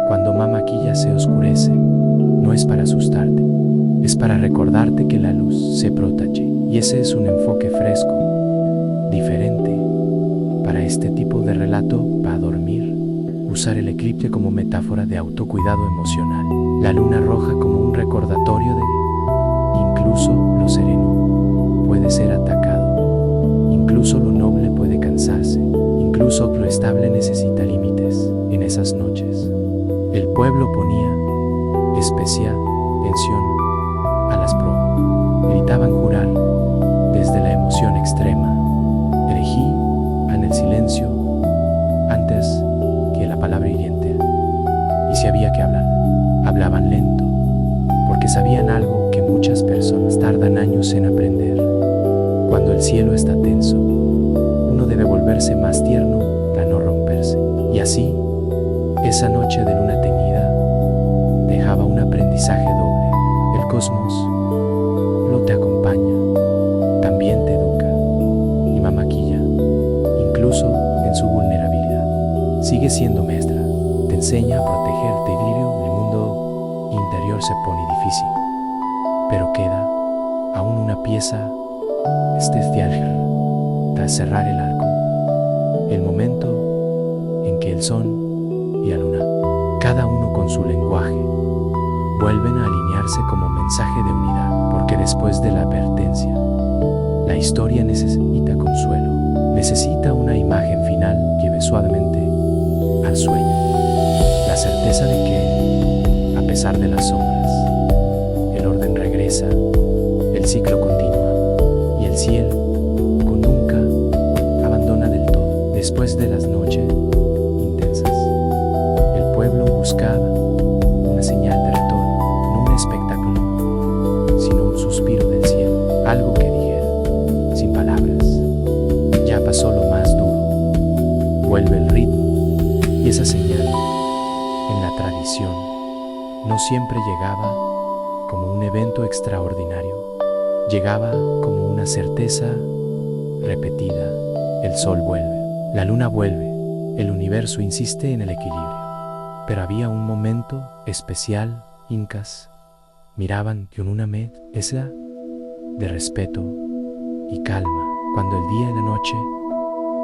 cuando Mamaquilla se oscurece, no es para asustarte, es para recordarte que la luz se protege. Y ese es un enfoque fresco, diferente, para este tipo de relato. Para dormir, usar el eclipse como metáfora de autocuidado emocional. La luna roja como un recordatorio de incluso lo sereno puede ser atacado, incluso lo noble puede cansarse, incluso lo estable necesita límites. En esas noches, el pueblo ponía especial atención a las pruebas. Gritaban jurar desde la emoción extrema. Elegí en el silencio antes que la palabra hiriente. Y si había que hablar, hablaban lento, porque sabían algo que muchas personas tardan años en aprender. Cuando el cielo está tenso, uno debe volverse más tierno para no romperse. Y así, esa noche de luna teñida dejaba un aprendizaje doble. El cosmos no te acompaña, también te educa. Y Mamaquilla, incluso en su vulnerabilidad, sigue siendo maestra. Te enseña a protegerte. El mundo interior se pone difícil, pero queda aún una pieza especial tras cerrar el arco. El momento en que el sol y la luna, cada uno con su lenguaje, vuelven a alinearse como mensaje de unidad, porque después de la advertencia, la historia necesita consuelo, necesita una imagen final que lleve suavemente al sueño, la certeza de que, a pesar de las sombras, el orden regresa, el ciclo continúa y el cielo nunca abandona del todo. Después de las noches intensas, el pueblo buscaba una señal de retorno, no un espectáculo, sino un suspiro del cielo, algo que dijera, sin palabras: ya pasó lo más duro, vuelve el ritmo. Y esa señal, en la tradición, no siempre llegaba como un evento extraordinario, llegaba como una certeza repetida. El sol vuelve, la luna vuelve, el universo insiste en el equilibrio. Pero había un momento especial. Incas miraban con una esa de respeto y calma, cuando el día y la noche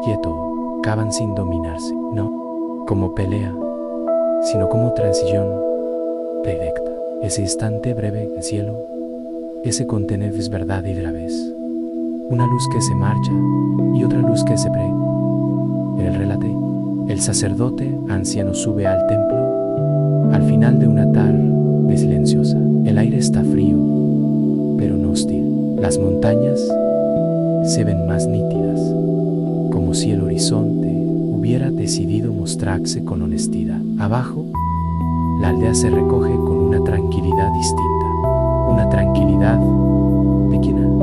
quieto acaban sin dominarse, no como pelea, sino como transición directa. Ese instante breve del cielo, ese contener es verdad y la vez, una luz que se marcha y otra luz que se en el relate, el sacerdote anciano sube al templo al final de una tarde silenciosa. El aire está frío, pero no hostil. Las montañas se ven más nítidas, como si el horizonte hubiera decidido mostrarse con honestidad. Abajo, la aldea se recoge con una tranquilidad distinta, una tranquilidad de quien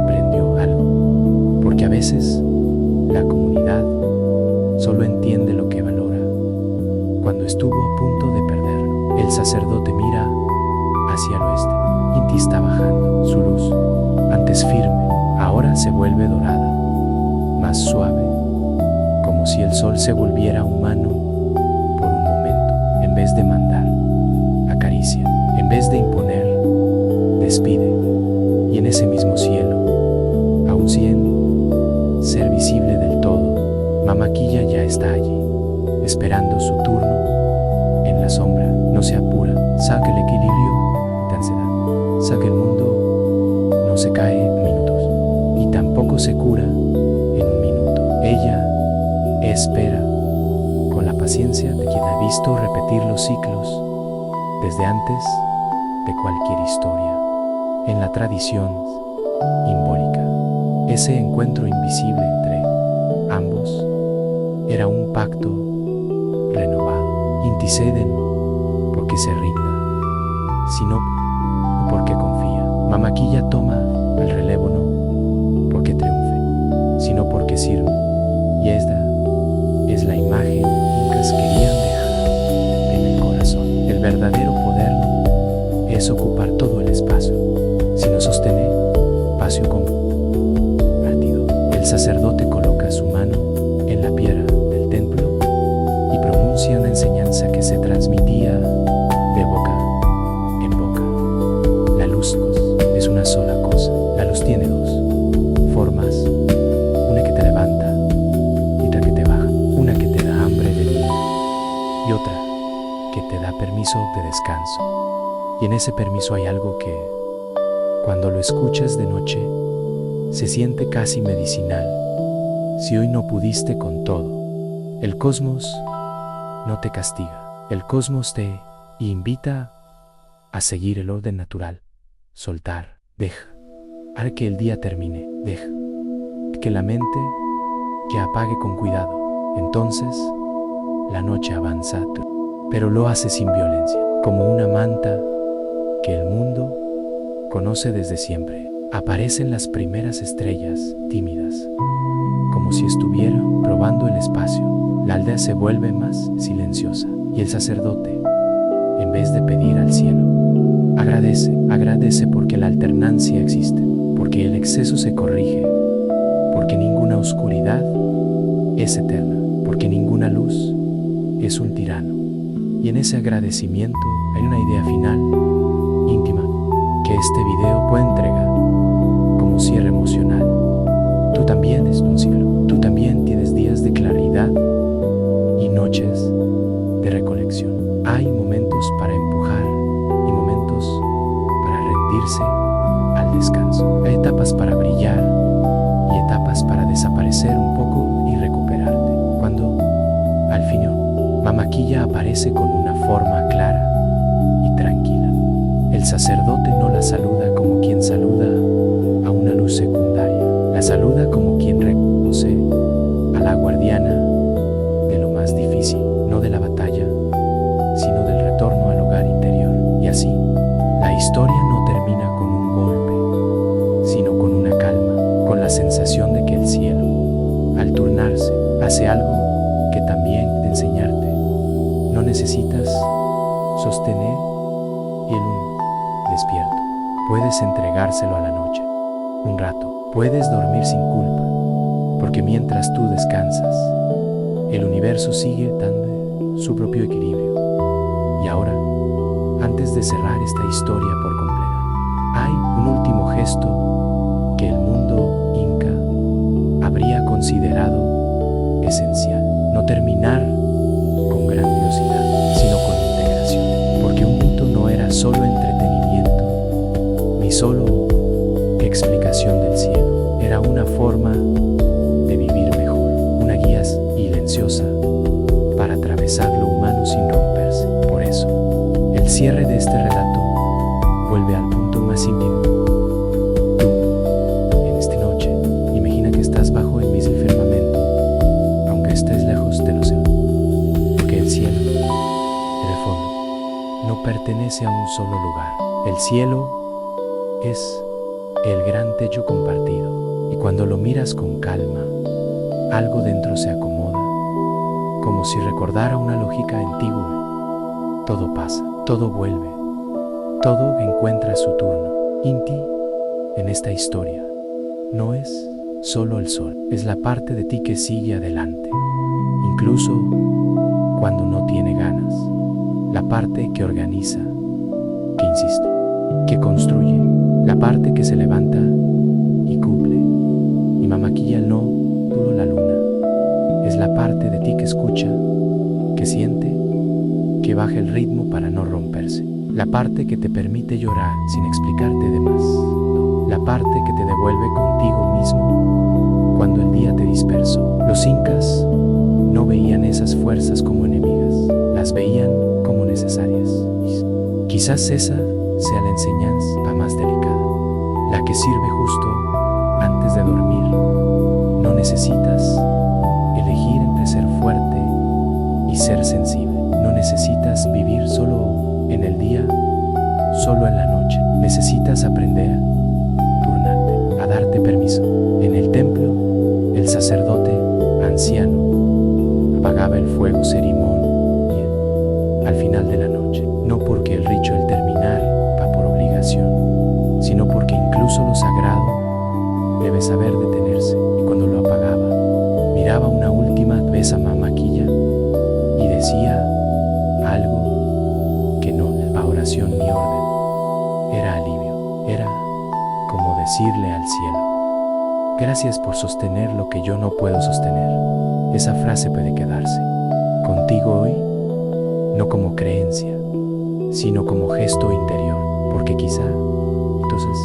aprendió algo, porque a veces la comunidad solo entiende lo que valora cuando estuvo a punto de perderlo. El sacerdote mira hacia el oeste. Inti está bajando. Su luz, antes firme, ahora se vuelve dorada, más suave, como si el sol se volviera humano por un momento. En vez de mandar, acaricia. En vez de imponer, despide. Y en ese mismo cielo, aún sin ser visible del todo, Mamaquilla ya está allí, esperando su turno. En la sombra, no se apura, saca el equilibrio de ansiedad, saca el mundo, no se cae en minutos, y tampoco se cura en un minuto. Ella espera con la paciencia de quien ha visto repetir los ciclos desde antes de cualquier historia. En la tradición simbólica, ese encuentro invisible entre ambos era un pacto renovado. Inti ceden porque se rinda, sino porque confía. Mamaquilla toma el relevo no porque triunfe, sino porque sirve. Y esta es la imagen que incas querían dejar en el corazón. El verdadero poder no es ocupar todo el espacio, sino sostener espacio compartido. El sacerdote coloca su mano en la piedra del templo y pronuncia una enseñanza que se transmitía de boca en boca. La luz es una sola cosa. La luz tiene dos formas, una que te levanta y otra que te baja, una que te da hambre de vida y otra que te da permiso de descanso. Y en ese permiso hay algo que, cuando lo escuchas de noche, se siente casi medicinal. Si hoy no pudiste con todo, el cosmos no te castiga. El cosmos te invita a seguir el orden natural, soltar, deja que el día termine, deja que la mente que apague con cuidado. Entonces la noche avanza, pero lo hace sin violencia, como una manta que el mundo conoce desde siempre. Aparecen las primeras estrellas tímidas, como si estuvieran probando el espacio. La aldea se vuelve más silenciosa y el sacerdote, en vez de pedir al cielo, agradece porque la alternancia existe, porque el exceso se corrige, porque ninguna oscuridad es eterna, porque ninguna luz es un tirano. Y en ese agradecimiento hay una idea final, íntima, que este video puede entregar como cierre emocional. Tú también eres un ciclo, tú también tienes días de claridad y noches de recolección. Hay momentos para empujar y momentos para rendirse al descanso. Hay etapas para brillar y etapas para desaparecer un poco y recuperarte. Cuando, al final, Mamaquilla aparece con una forma clara y tranquila, el sacerdote no la saluda como quien saluda a una luz secundaria. La saluda como quien reconoce a la guardiana de lo más difícil, no de la batalla, sino del retorno al hogar interior. Y así, la historia no termina con un golpe, sino con una calma, con la sensación de que el cielo, al turnarse, hace algo que también de enseñarte. No necesitas sostener y el uno despierto. Puedes entregárselo a la noche, un rato. Puedes dormir sin culpa, porque mientras tú descansas, el universo sigue dando su propio equilibrio. Y ahora, antes de cerrar esta historia por completa, hay un último gesto que el mundo inca habría considerado esencial. No terminar con grandiosidad, sino con integración. Porque un mito no era solo entretenimiento, ni solo explicación del cielo. Era una forma de vivir mejor, una guía silenciosa para atravesar lo humano sin romperse. Por eso, el cierre de este relato vuelve al punto más íntimo. Tú, en esta noche, imagina que estás bajo el mismo firmamento, aunque estés lejos del océano, porque el cielo, en el fondo, no pertenece a un solo lugar. El cielo es el gran techo compartido, y cuando lo miras con calma, algo dentro se acomoda, como si recordara una lógica antigua. Todo pasa, todo vuelve, todo encuentra su turno. Inti, en esta historia, no es solo el sol, es la parte de ti que sigue adelante, incluso cuando no tiene ganas, la parte que organiza, que insiste, que construye, la parte que se levanta y cumple. Y Mamaquilla no duro la luna. Es la parte de ti que escucha, que siente, que baja el ritmo para no romperse. La parte que te permite llorar sin explicarte de más. La parte que te devuelve contigo mismo cuando el día te dispersó. Los incas no veían esas fuerzas como enemigas, las veían como necesarias. Quizás esa sea la enseñanza más delicada, la que sirve justo antes de dormir. No necesitas elegir entre ser fuerte y ser sensible. No necesitas vivir solo en el día, solo en la noche. Necesitas El sacerdote anciano apagaba el fuego ceremonial al final de la noche, no porque el ritual terminara por obligación, sino porque incluso lo sagrado debe saber detenerse. Y cuando lo apagaba, miraba una última vez a Mama Quilla y decía algo que no era oración ni orden, era alivio, era como decirle al cielo: gracias por sostener lo que yo no puedo sostener. Esa frase puede quedarse contigo hoy, no como creencia, sino como gesto interior, porque quizá entonces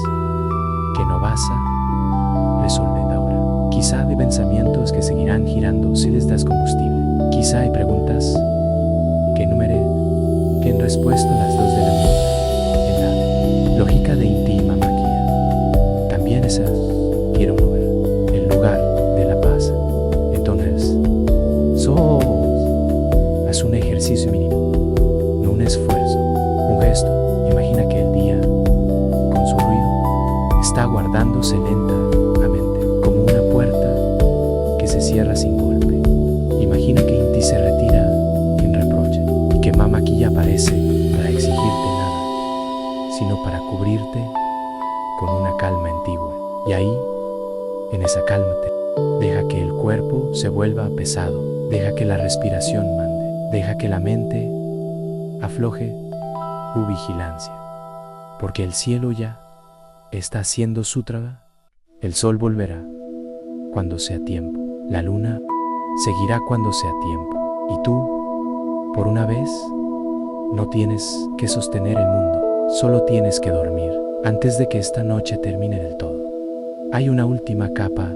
que no vas a resolver ahora. Quizá hay pensamientos que seguirán girando si les das combustible. Quizá hay preguntas que no en respuesta a las 2 de la mañana. En la lógica de Inti Mama Quilla, también esas quiero ver el lugar de la paz. Entonces, haz un ejercicio mínimo, no un esfuerzo, un gesto. Imagina que el día, con su ruido, está guardándose lentamente, como una puerta que se cierra sin golpe. Imagina que Inti se retira sin reproche y que Mama Quilla aparece para exigirte nada, sino para cubrirte con una calma antigua. Y ahí, en esa calma, deja que el cuerpo se vuelva pesado, deja que la respiración mande, deja que la mente afloje tu vigilancia, porque el cielo ya está haciendo su trabajo. El sol volverá cuando sea tiempo, la luna seguirá cuando sea tiempo, y tú, por una vez, no tienes que sostener el mundo, solo tienes que dormir antes de que esta noche termine del todo. Hay una última capa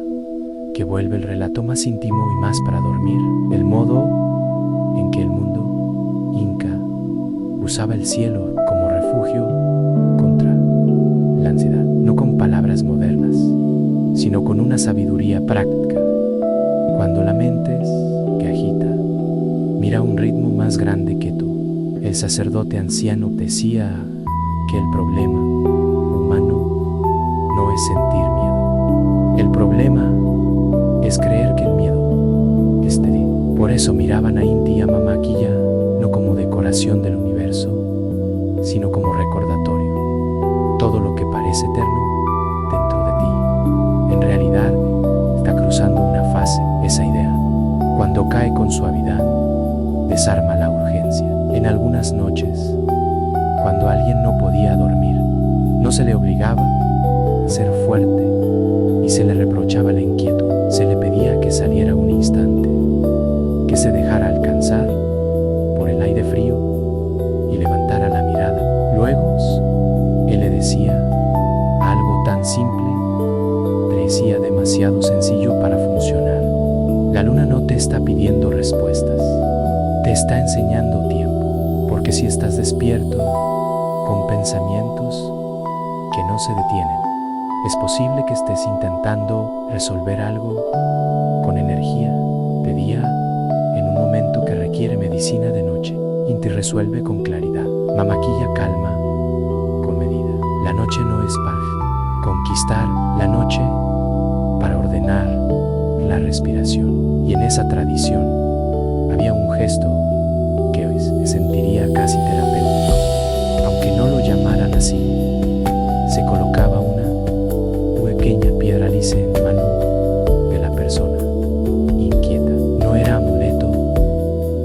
que vuelve el relato más íntimo y más para dormir, el modo en que el mundo inca usaba el cielo como refugio contra la ansiedad, no con palabras modernas, sino con una sabiduría práctica. Cuando la mente que agita mira un ritmo más grande que tú, el sacerdote anciano decía que el problema humano no es sentir miedo. El problema es creer que el miedo es débil. Por eso miraban a Inti y a Mama Quilla no como decoración del universo, sino como recordatorio. Todo lo que parece eterno dentro de ti, en realidad, está cruzando una fase. Esa idea, cuando cae con suavidad, desarma la urgencia. En algunas noches, cuando alguien no podía dormir, no se le obligaba a ser fuerte y se le reprochaba la inquietud. Se le pedía que saliera un instante, que se dejara alcanzar por el aire frío y levantara la mirada. Luego, él le decía algo tan simple, parecía demasiado sencillo para funcionar. La luna no te está pidiendo respuestas, te está enseñando tiempo, porque si estás despierto con pensamientos que no se detienen, es posible que estés intentando resolver algo con energía de día en un momento que requiere medicina de noche. Inti resuelve con claridad, Mama Quilla calma con medida. La noche no es para conquistar, la noche para ordenar la respiración. Y en esa tradición había un gesto que hoy se sentiría casi terapéutico, aunque no lo llamaran así. Se colocaba una pequeña piedra lisa en mano de la persona inquieta. No era amuleto,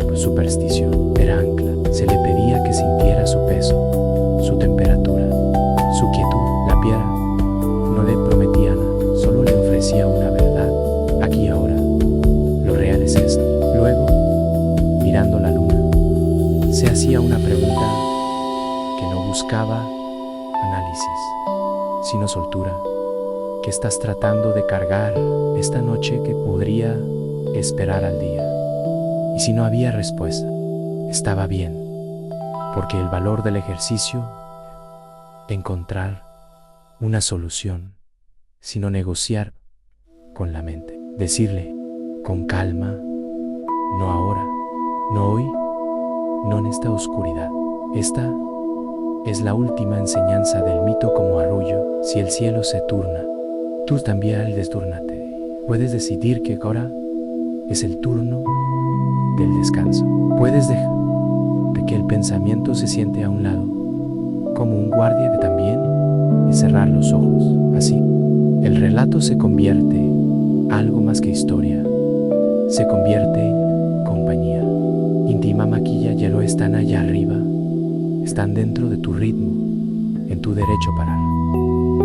pues superstición, era ancla. Se le pedía que sintiera su peso, su temperatura, su quietud. La piedra no le prometía nada, solo le ofrecía una verdad, aquí y ahora. Lo real es esto. Luego, mirando la luna, se hacía una pregunta que no buscaba análisis, sino soltura. ¿Qué estás tratando de cargar esta noche que podría esperar al día? Y si no había respuesta, estaba bien, porque el valor del ejercicio es encontrar una solución, sino negociar con la mente. Decirle con calma, no ahora, no hoy, no en esta oscuridad. Esta es la última enseñanza del mito como arrullo. Si el cielo se turna, tú también al desturnate. Puedes decidir que ahora es el turno del descanso. Puedes dejar de que el pensamiento se siente a un lado, como un guardia de también, y cerrar los ojos. Así, el relato se convierte en algo más que historia. Se convierte en compañía. Inti y Mamaquilla ya no están allá arriba. Están dentro de tu ritmo, en tu derecho a parar,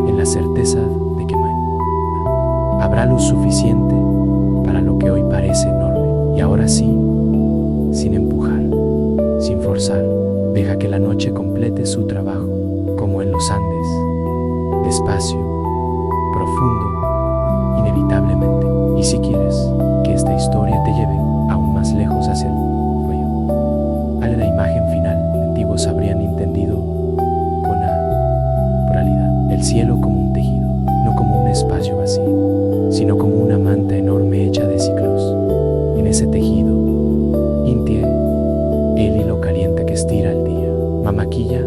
en la certeza de que mañana habrá luz suficiente para lo que hoy parece enorme. Y ahora sí, sin empujar, sin forzar, deja que la noche complete su trabajo, como en los Andes, despacio, profundo, inevitablemente. Y si quieres que esta historia te lleve aún más lejos hacia el cuello, a la imagen final, antiguos habrían entendido con naturalidad el cielo como un tejido, no como un espacio vacío, sino como una manta enorme hecha de ciclos. En ese tejido, Inti, el hilo caliente que estira el día. Mamaquilla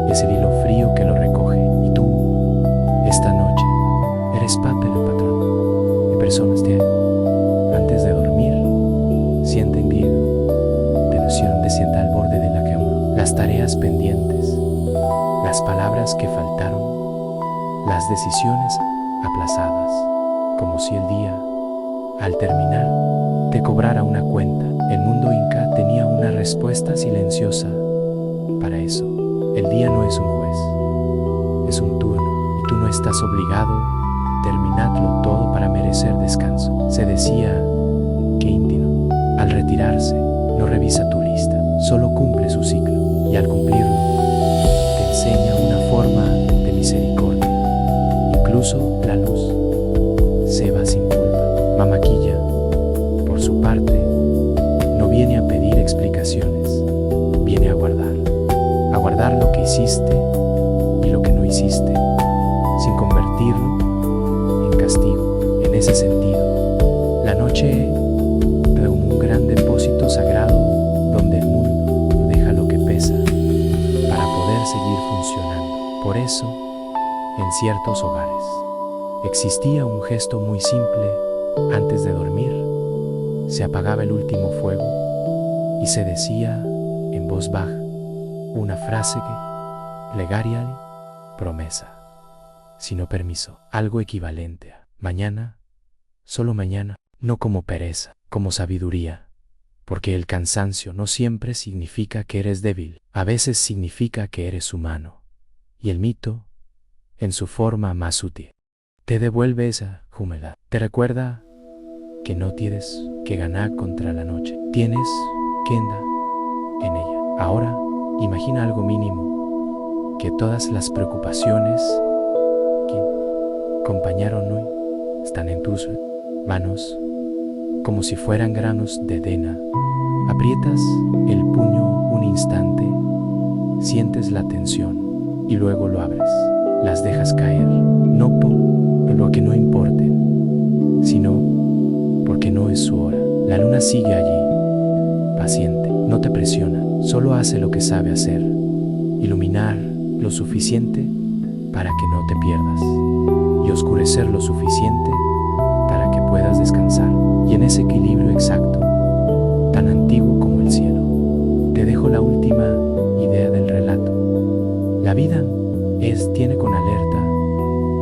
es el hilo frío que lo recoge. Y tú, esta noche, eres papel el patrón de personas que, antes de dormir, sienten miedo, tensión de sienta al borde de la cama. Las tareas pendientes, las palabras que faltaron, las decisiones aplazadas, como si el día, al terminar, te cobrara una cuenta. El mundo inca tenía una respuesta silenciosa para eso. El día no es un juez, es un turno, y tú no estás obligado a terminarlo todo para merecer descanso. Se decía que Inti, al retirarse, no revisa tu lista, solo cumple su ciclo, y al cumplirlo, te enseña una forma de misericordia. Incluso la luz se va sin culpa. Mamaquilla, por su parte, no viene a pedir explicaciones, viene a guardar lo que hiciste y lo que no hiciste, sin convertirlo en castigo. En ese sentido, la noche es un gran depósito sagrado donde el mundo deja lo que pesa para poder seguir funcionando. Por eso, en ciertos hogares, existía un gesto muy simple. Antes de dormir, se apagaba el último fuego y se decía en voz baja una frase que, plegaria y promesa, sino permiso, algo equivalente a mañana, solo mañana, no como pereza, como sabiduría, porque el cansancio no siempre significa que eres débil, a veces significa que eres humano, y el mito, en su forma más sutil, te devuelve esa humedad, te recuerda que no tienes que ganar contra la noche, tienes que andar en ella. Ahora, imagina algo mínimo, que todas las preocupaciones que acompañaron hoy están en tus manos, como si fueran granos de arena. Aprietas el puño un instante, sientes la tensión y luego lo abres. Las dejas caer, no por lo que no importen, sino porque no es su hora. La luna sigue allí, paciente, no te presiona, solo hace lo que sabe hacer, iluminar lo suficiente para que no te pierdas y oscurecer lo suficiente para que puedas descansar. Y en ese equilibrio exacto, tan antiguo como el cielo, te dejo la última idea del relato. La vida tiene con alerta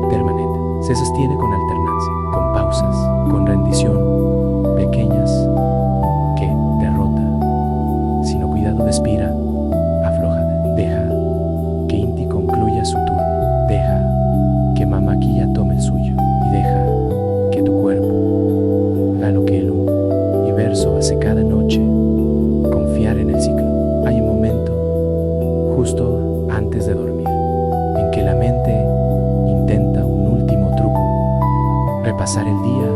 permanente, se sostiene con alternancia, con pausas, con rendición, pequeñas que derrota. Si no cuidado respira, afloja, deja que Inti concluya su turno, deja que Mamaquilla tome el suyo y deja que tu cuerpo haga lo que el universo hace cada noche, confiar en el ciclo. Hay un momento justo antes de dormir en que la mente intenta un último truco, repasar el día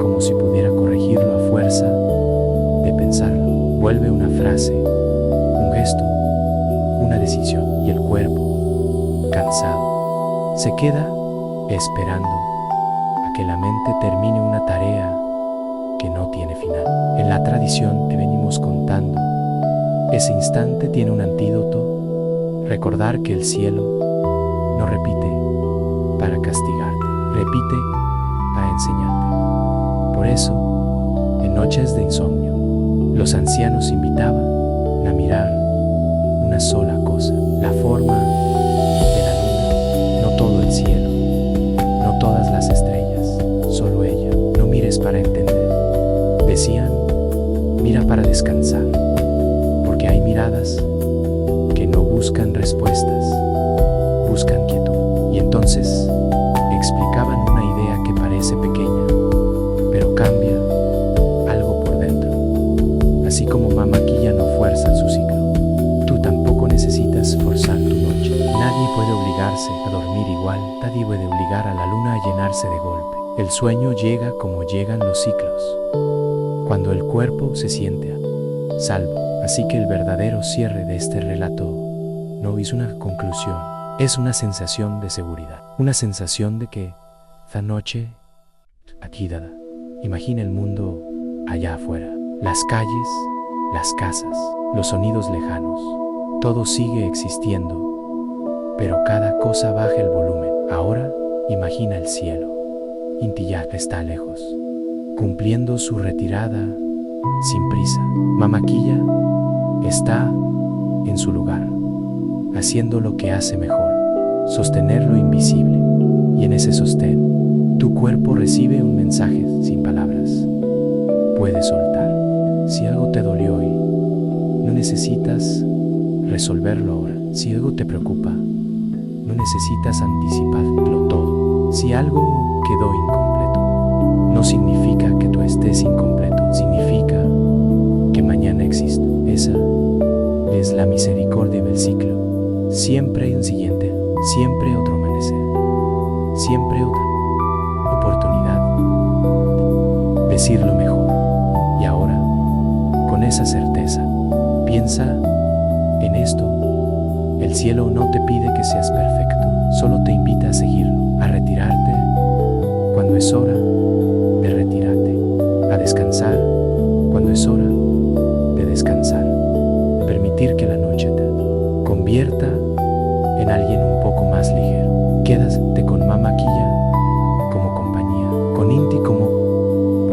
como si pudiera corregirlo a fuerza de pensarlo. Vuelve una frase, un gesto, una decisión, y el cuerpo, cansado, se queda esperando a que la mente termine una tarea que no tiene final. En la tradición que venimos contando, ese instante tiene un antídoto: recordar que el cielo no repite para castigarte, repite a enseñarte. Por eso, en noches de insomnio, los ancianos invitaban a mirar una sola cosa: la forma de la luna, no todo el cielo, no todas las estrellas, solo ella. No mires para entender, decían, mira para descansar, porque hay miradas que no buscan respuestas, buscan quietud. Y entonces explicaban una idea que parece pequeña, pero cambia algo por dentro. Así como Mamaquilla no fuerza su ciclo, tú tampoco necesitas forzar tu noche. Nadie puede obligarse a dormir igual, nadie puede obligar a la luna a llenarse de golpe. El sueño llega como llegan los ciclos, cuando el cuerpo se siente a salvo. Así que el verdadero cierre de este relato no es una conclusión, es una sensación de seguridad, una sensación de que esta noche aquí dada. Imagina el mundo allá afuera, las calles, las casas, los sonidos lejanos, todo sigue existiendo, pero cada cosa baja el volumen. Ahora imagina el cielo. Inti ya está lejos, cumpliendo su retirada sin prisa. Mamaquilla está en su lugar, haciendo lo que hace mejor, sostener lo invisible. Y en ese sostén, tu cuerpo recibe un mensaje sin palabras. Puedes soltar. Si algo te dolió hoy, no necesitas resolverlo ahora. Si algo te preocupa, no necesitas anticiparlo todo. Si algo quedó incompleto, no significa que tú estés incompleto, significa que mañana existe. Esa es la misericordia del ciclo. Siempre hay un siguiente, siempre otro amanecer, siempre otra oportunidad de decir lo mejor. Y ahora, con esa certeza, piensa en esto. El cielo no te pide que seas perfecto, solo te invita a seguirlo, a retirarte cuando es hora de retirarte, a descansar cuando es hora de descansar, de permitir que la noche te convierta en alguien un poco más ligero. Quédate con Mamaquilla como compañía, con Inti como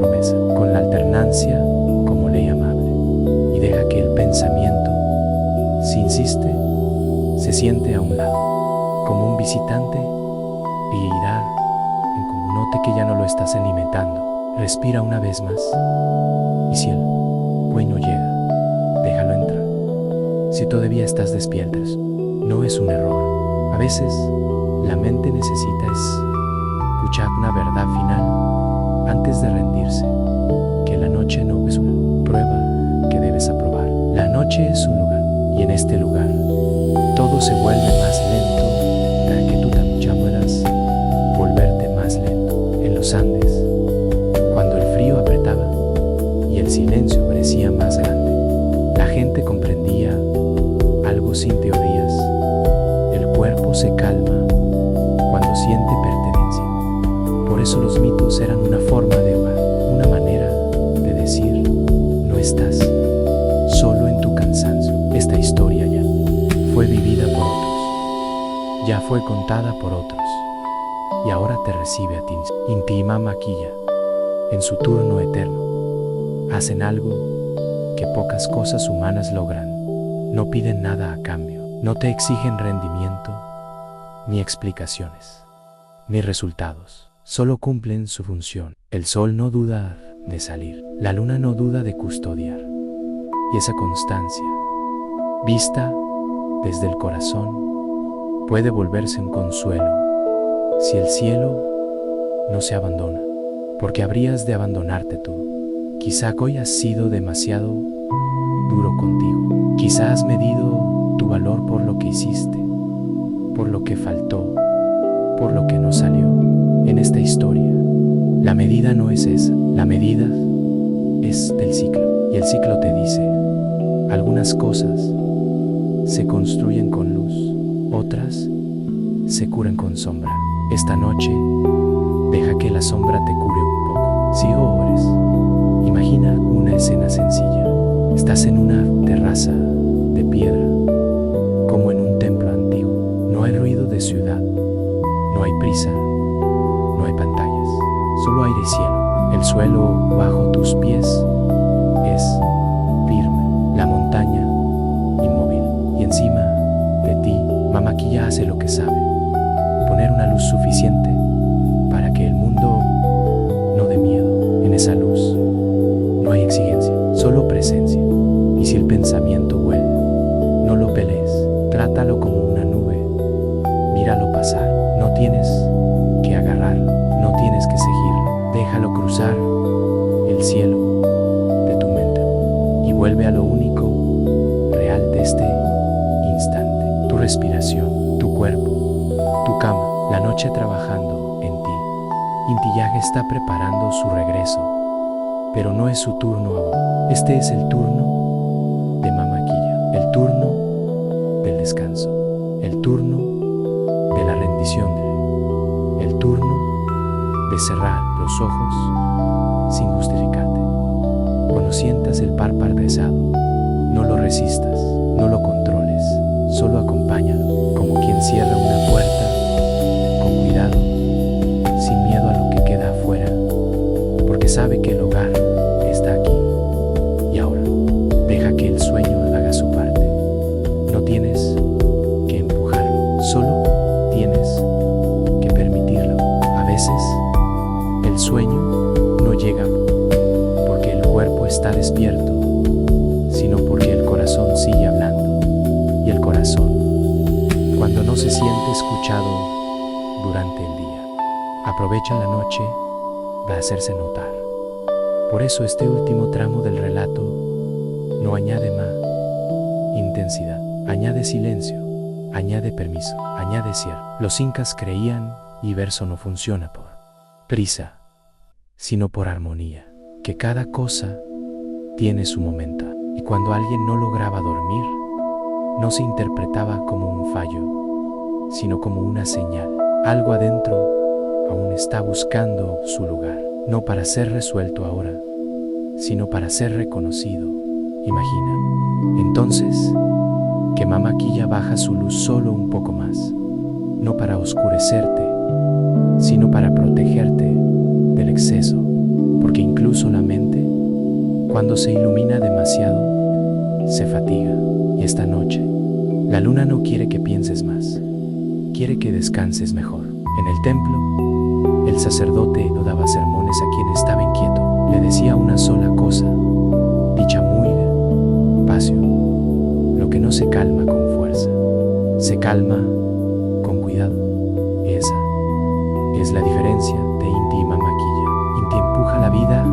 promesa, con la alternancia como ley amable, y deja que el pensamiento, si insiste, se siente a un lado, como un visitante, y irá en como note que ya no lo estás alimentando. Respira una vez más, y si el sueño llega, déjalo entrar. Si todavía estás despierto, no es un error. A veces, la mente necesita escuchar una verdad final antes de rendirse, que la noche no es una prueba que debes aprobar. La noche es un lugar, y en este lugar, todo se vuelve más lento para que tú también puedas volverte más lento. En los Andes, cuando el frío apretaba y el silencio parecía más grande, la gente comprendía algo sin teorías. El cuerpo se calma cuando siente pertenencia. Por eso los mitos eran una forma de hogar, una manera de decir, no estás solo en tu cansancio. Esta historia ya fue vivida por otros, ya fue contada por otros, y ahora te recibe a ti. Inti y Mamaquilla, en su turno eterno, hacen algo que pocas cosas humanas logran. No piden nada a cambio, no te exigen rendimiento, ni explicaciones, ni resultados. Solo cumplen su función. El sol no duda de salir, la luna no duda de custodiar, y esa constancia, vista desde el corazón, puede volverse un consuelo si el cielo no se abandona, porque habrías de abandonarte tú. Quizá hoy has sido demasiado duro contigo, quizá has medido tu valor por lo que hiciste, por lo que faltó, por lo que no salió. En esta historia, la medida no es esa, la medida es del ciclo, y el ciclo te dice, algunas cosas se construyen con luz, otras se curan con sombra. Esta noche, deja que la sombra te cure un poco. Si ores, imagina una escena sencilla. Estás en una terraza de piedra, como en un templo antiguo. No hay ruido de ciudad, no hay prisa, no hay pantallas, solo El suelo bajo tus pies es firme, la montaña inmóvil. Y encima de ti, Mama Quilla hace lo que sabe: poner una luz suficiente para que el mundo no dé miedo. En esa luz no hay exigencia, solo presencia. Y si el pensamiento vuelve, no lo pelees, trátalo como una nube, míralo pasar. No tienes que agarrarlo, no tienes que seguirlo, déjalo cruzar el cielo de tu mente y vuelve a lo único real de este instante: tu respiración, tu cuerpo, tu cama, la noche trabajando en ti. Inti Illimani está preparando su regreso, pero no es su turno aún. Este es el turno de Mama Quilla, el turno del descanso, el turno de la rendición, el turno de cerrar los ojos sin justificarte. Cuando sientas el parpadeo, no lo resistas, no lo controles, solo acompáñalo, como quien cierra una puerta con cuidado, sin miedo a lo que queda afuera, porque sabe que el hogar está aquí y ahora. Deja que el sueño haga su parte. No tienes que empujarlo, solo tienes que permitirlo. A veces el sueño no llega porque el cuerpo está despierto, sino porque el corazón sigue hablando. Y el corazón, cuando no se siente escuchado durante el día, aprovecha la noche para hacerse notar. Por eso este último tramo del relato no añade más intensidad, añade silencio, añade permiso, añade cierre. Los incas creían y verso no funciona por prisa, sino por armonía, que cada cosa tiene su momento. Y cuando alguien no lograba dormir, no se interpretaba como un fallo, sino como una señal. Algo adentro aún está buscando su lugar, no para ser resuelto ahora, sino para ser reconocido. Imagina, entonces, que Mama Quilla baja su luz solo un poco más, no para oscurecerte, sino para protegerte del exceso, porque incluso la mente, cuando se ilumina demasiado, se fatiga. Y esta noche, la luna no quiere que pienses más, quiere que descanses mejor. En el templo, el sacerdote no daba sermones a quien estaba inquieto, le decía una sola cosa, dicha muy despacio: lo que no se calma con fuerza, se calma con cuidado. Esa es la diferencia de Inti y Mama Quilla. Inti empuja la vida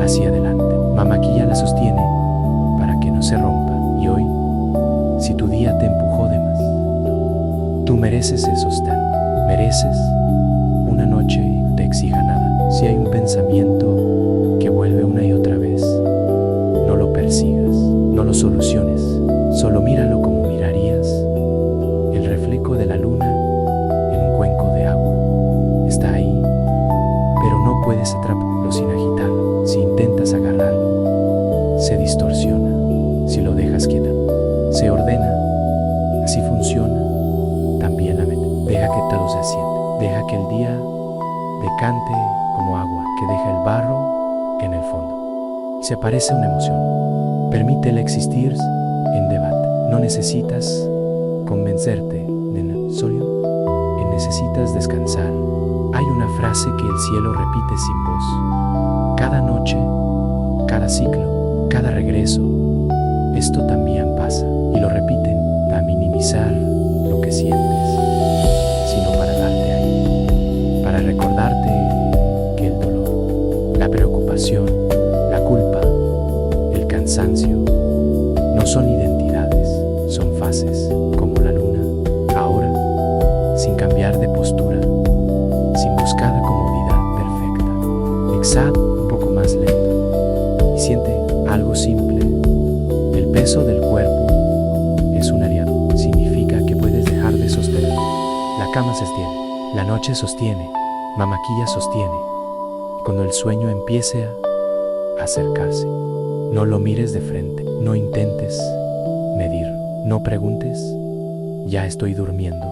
hacia adelante, Mama Quilla la sostiene para que no se rompa. Y hoy, si tu día te empujó de más, tú mereces el sostén, mereces una noche y no te exija nada. Si hay un pensamiento que vuelve una y otra vez, no lo persigas, no lo soluciones, solo míralo como mirarías el reflejo de la luna en un cuenco de agua. Está ahí, pero no puedes atraparlo sin agitarlo. Si intentas agarrarlo, se distorsiona. Si lo dejas quieto, se ordena. Así funciona también la mente. Deja que todo se siente, deja que el día decante como agua que deja el barro en el fondo. Se aparece una emoción, permítele existir en debate. No necesitas convencerte de nada, solo necesitas descansar. Hay una frase que el cielo repite sin voz: cada noche, cada ciclo, cada regreso, esto también pasa. Y lo repiten para minimizar lo que sientes, sino para darte ahí, para recordarte que el dolor, la preocupación, la culpa, el cansancio no son identidades, son fases, como la luna. Ahora, sin cambiar de postura, sin buscar comodidad perfecta, exhala un poco más lento y siente algo simple. El peso del cuerpo es un aliado, significa que puedes dejar de sostener. La cama se sostiene, la noche sostiene, Mama Quilla sostiene. Cuando el sueño empiece a acercarse, no lo mires de frente, no intentes medirlo, no preguntes: ya estoy durmiendo.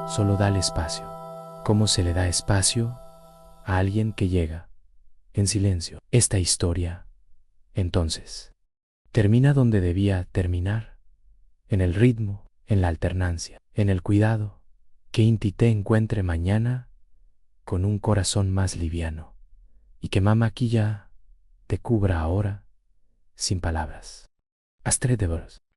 Solo dale espacio. ¿Cómo se le da espacio a alguien que llega en silencio. Esta historia, entonces, termina donde debía terminar, en el ritmo, en la alternancia, en el cuidado, que Inti te encuentre mañana con un corazón más liviano y que Mama Quilla te cubra ahora sin palabras. Astrid de Boros.